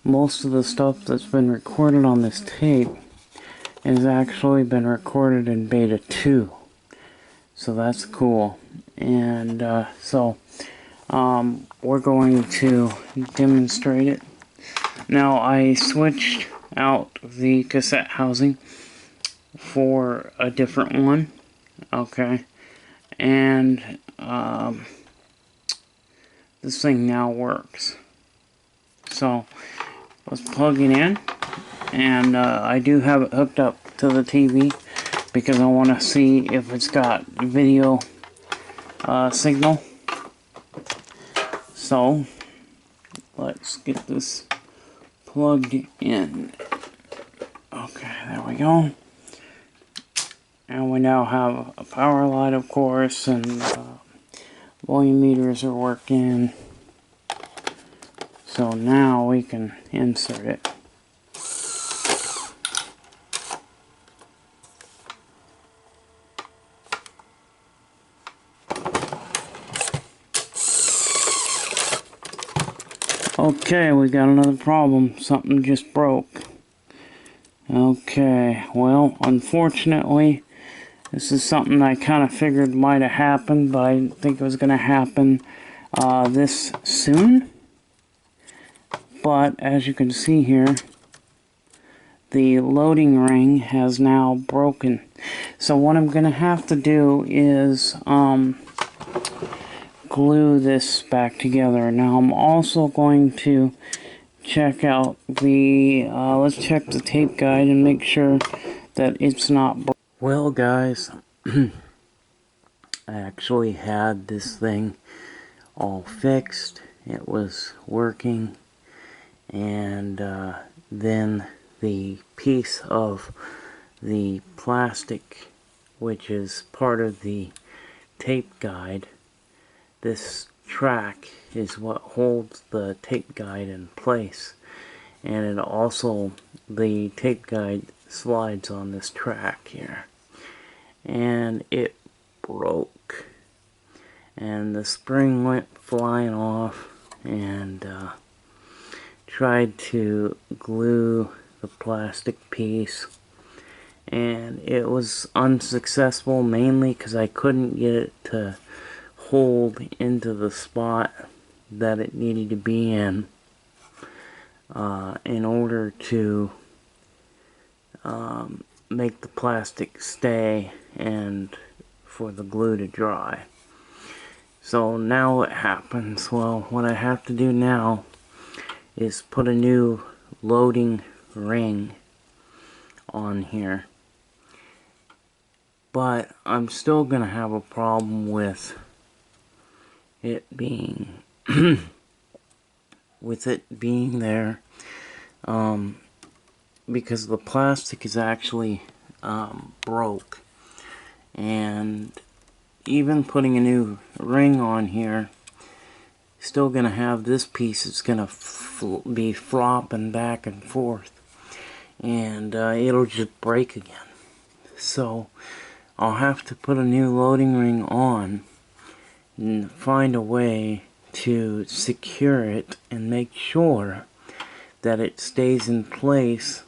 most of the stuff that's been recorded on this tape has actually been recorded in beta 2. So that's cool. And we're going to demonstrate it. Now, I switched out the cassette housing for a different one. Okay. And this thing now works. So let's plug it in. And I do have it hooked up to the TV, because I want to see if it's got video signal. So let's get this plugged in. Okay, there we go. And we now have a power light, of course, and volume meters are working. So now we can insert it. Okay, we got another problem. Something just broke. Okay, well, unfortunately, this is something I kind of figured might have happened, but I didn't think it was going to happen this soon. But as you can see here, the loading ring has now broken. So what I'm going to have to do is glue this back together. Now I'm also going to check out the let's check the tape guide and make sure that it's not broken. Well, guys, I actually had this thing all fixed. It was working, and then the piece of the plastic, which is part of the tape guide, this track is what holds the tape guide in place, and it also, the tape guide slides on this track here, and it broke, and the spring went flying off, and tried to glue the plastic piece, and it was unsuccessful, mainly because I couldn't get it to hold into the spot that it needed to be in order to make the plastic stay and for the glue to dry. So now what happens? Well, what I have to do now is put a new loading ring on here, but I'm still gonna have a problem with it being there, because the plastic is actually broke, and even putting a new ring on here, still gonna have this piece. It's gonna be flopping back and forth, and it'll just break again. So I'll have to put a new loading ring on and find a way to secure it and make sure that it stays in place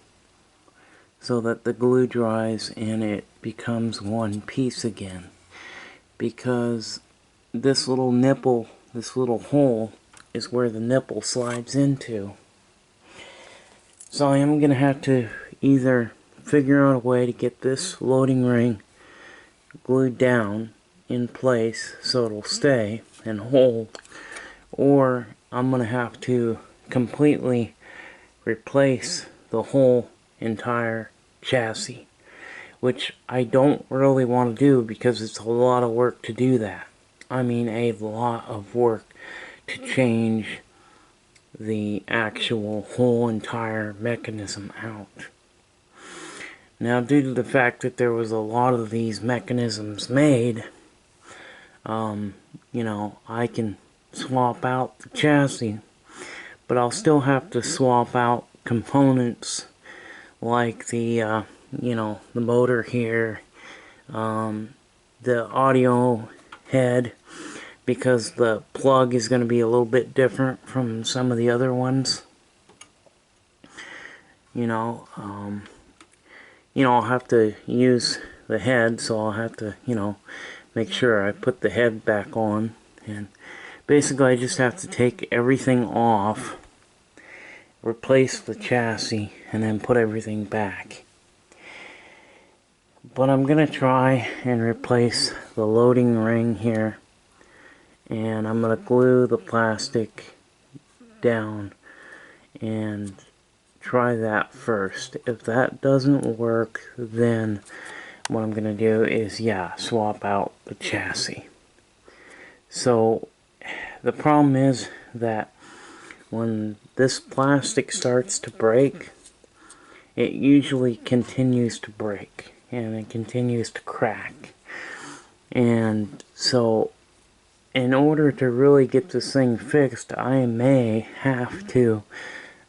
so that the glue dries and it becomes one piece again. Because this little nipple, this little hole, is where the nipple slides into. So I am going to have to either figure out a way to get this loading ring glued down in place so it'll stay and hold, or I'm going to have to completely replace the whole entire chassis, which I don't really want to do because it's a lot of work to do that. I mean, a lot of work to change the actual whole entire mechanism out. Now, due to the fact that there was a lot of these mechanisms made, you know, I can swap out the chassis, but I'll still have to swap out components like the, you know, the motor here, the audio head, because the plug is going to be a little bit different from some of the other ones. You know, I'll have to use the head, so I'll have to, you know, make sure I put the head back on. And basically I just have to take everything off, replace the chassis, and then put everything back. But I'm going to try and replace the loading ring here, and I'm going to glue the plastic down and try that first. If that doesn't work, then what I'm going to do is, yeah, swap out the chassis. So the problem is that when this plastic starts to break, it usually continues to break and it continues to crack. And so in order to really get this thing fixed, I may have to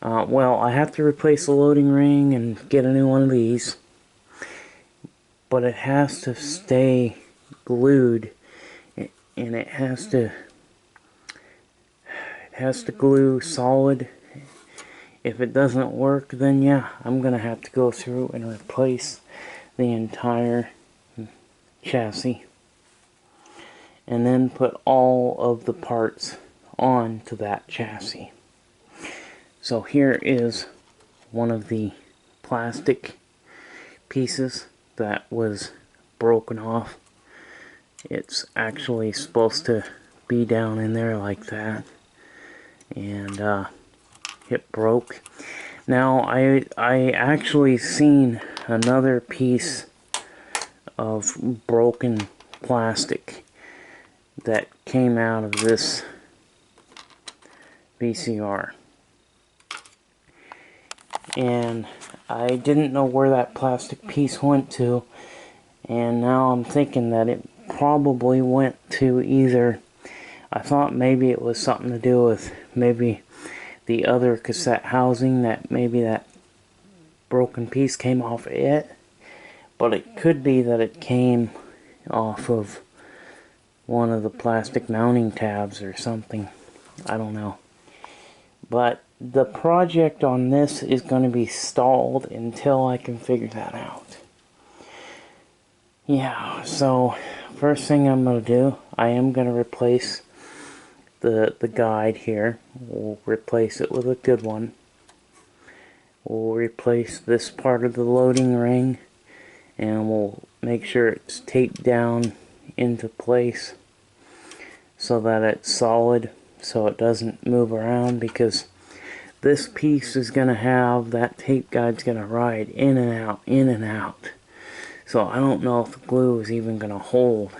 well, I have to replace the loading ring and get a new one of these, but it has to stay glued, and it has to glue solid. If it doesn't work, then yeah, I'm gonna have to go through and replace the entire chassis and then put all of the parts onto that chassis. So here is one of the plastic pieces that was broken off. It's actually supposed to be down in there like that, and it broke. Now I actually seen another piece of broken plastic that came out of this VCR. And I didn't know where that plastic piece went to, and now I'm thinking that it probably went to either, I thought maybe it was something to do with maybe the other cassette housing, that maybe that broken piece came off it, but it could be that it came off of one of the plastic mounting tabs or something. I don't know. But the project on this is going to be stalled until I can figure that out. Yeah, so first thing I'm going to do, I am going to replace the guide here. We'll replace it with a good one. We'll replace this part of the loading ring, and we'll make sure it's taped down into place so that it's solid, so it doesn't move around, because this piece is going to have, that tape guide's going to ride in and out, in and out. So I don't know if the glue is even going to hold.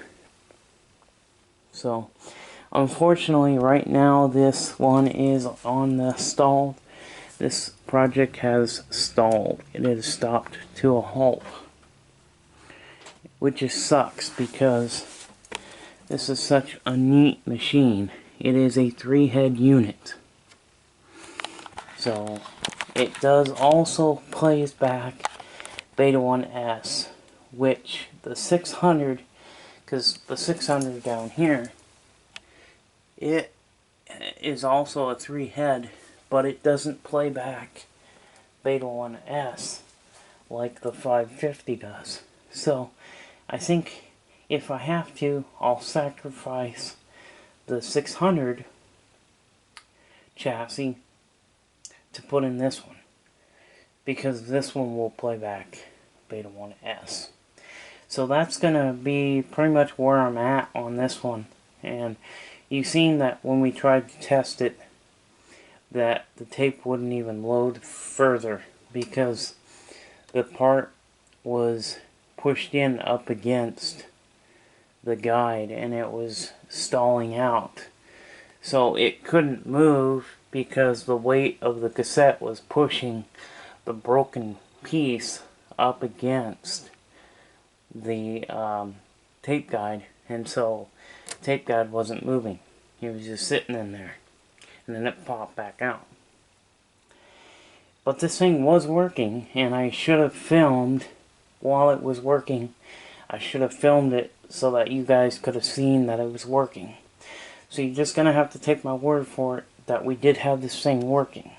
So unfortunately right now this one is on the stalled. This project has stalled. It has stopped to a halt, which just sucks because this is such a neat machine. It is a 3-head unit. So it does also plays back Beta 1S, which the 600, because the 600 down here, it is also a 3 head, but it doesn't play back Beta 1S like the 550 does. So I think if I have to, I'll sacrifice the 600 chassis to put in this one, because this one will play back Beta 1S. So that's gonna be pretty much where I'm at on this one. And you've seen that when we tried to test it, that the tape wouldn't even load further because the part was pushed in up against the guide and it was stalling out. So it couldn't move because the weight of the cassette was pushing the broken piece up against the tape guide, and so tape guide wasn't moving. He was just sitting in there, and then it popped back out. But this thing was working, and I should have filmed while it was working. I should have filmed it so that you guys could have seen that it was working. So you're just gonna have to take my word for it that we did have this thing working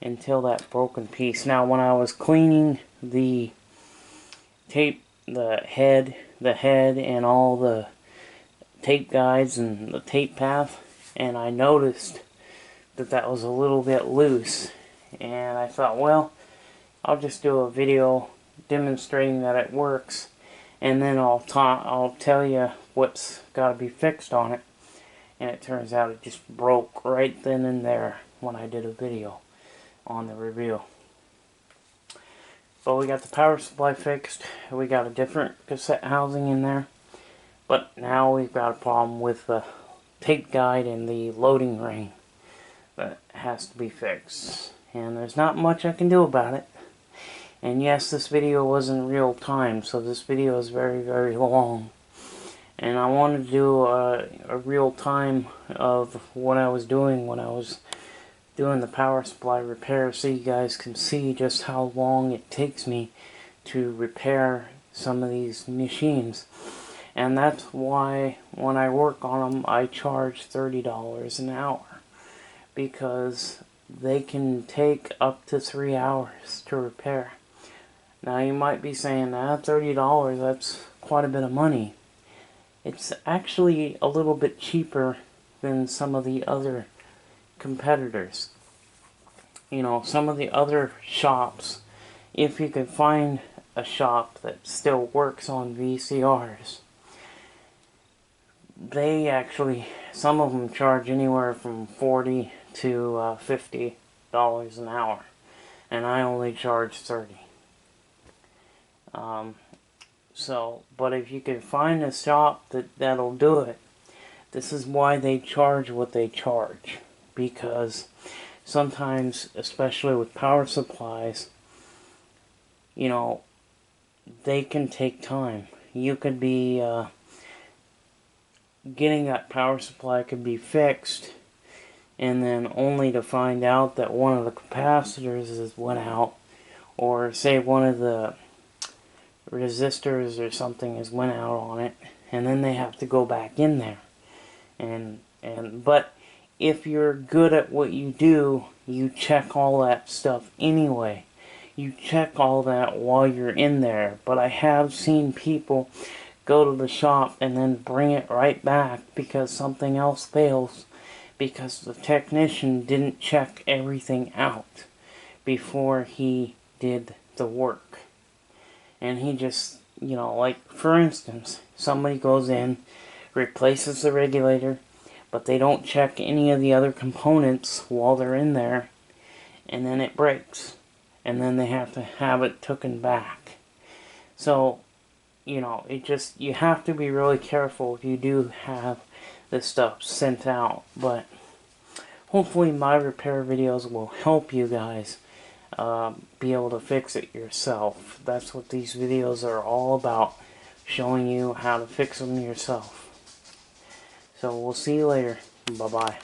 until that broken piece. Now, when I was cleaning the tape, the head and all the tape guides and the tape path, and I noticed that that was a little bit loose, and I thought, well, I'll just do a video demonstrating that it works, and then I'll tell you what's got to be fixed on it. And it turns out it just broke right then and there when I did a video on the review. But we got the power supply fixed. We got a different cassette housing in there. But now we've got a problem with the tape guide and the loading ring that has to be fixed. And there's not much I can do about it. And yes, this video was in real time, so this video is very, very long. And I wanted to do a real time of what I was doing when I was doing the power supply repair, so you guys can see just how long it takes me to repair some of these machines. And that's why when I work on them I charge $30 an hour, because they can take up to 3 hours to repair. Now you might be saying, $30, that's quite a bit of money. It's actually a little bit cheaper than some of the other competitors. You know, some of the other shops, if you can find a shop that still works on VCRs, they actually, some of them charge anywhere from $40 to $50 an hour, and I only charge $30. But if you can find a shop that'll do it, this is why they charge what they charge. Because sometimes, especially with power supplies, you know, they can take time. You could be getting that power supply could be fixed, and then only to find out that one of the capacitors went out, or say one of the resistors or something has went out on it, and then they have to go back in there. But if you're good at what you do, you check all that stuff anyway. You check all that while you're in there. But I have seen people go to the shop and then bring it right back because something else fails, because the technician didn't check everything out before he did the work. And he just, you know, like for instance, somebody goes in, replaces the regulator, but they don't check any of the other components while they're in there, and then it breaks, and then they have to have it taken back. So, you know, you have to be really careful if you do have this stuff sent out. But hopefully my repair videos will help you guys be able to fix it yourself. That's what these videos are all about, showing you how to fix them yourself. So we'll see you later. Bye-bye.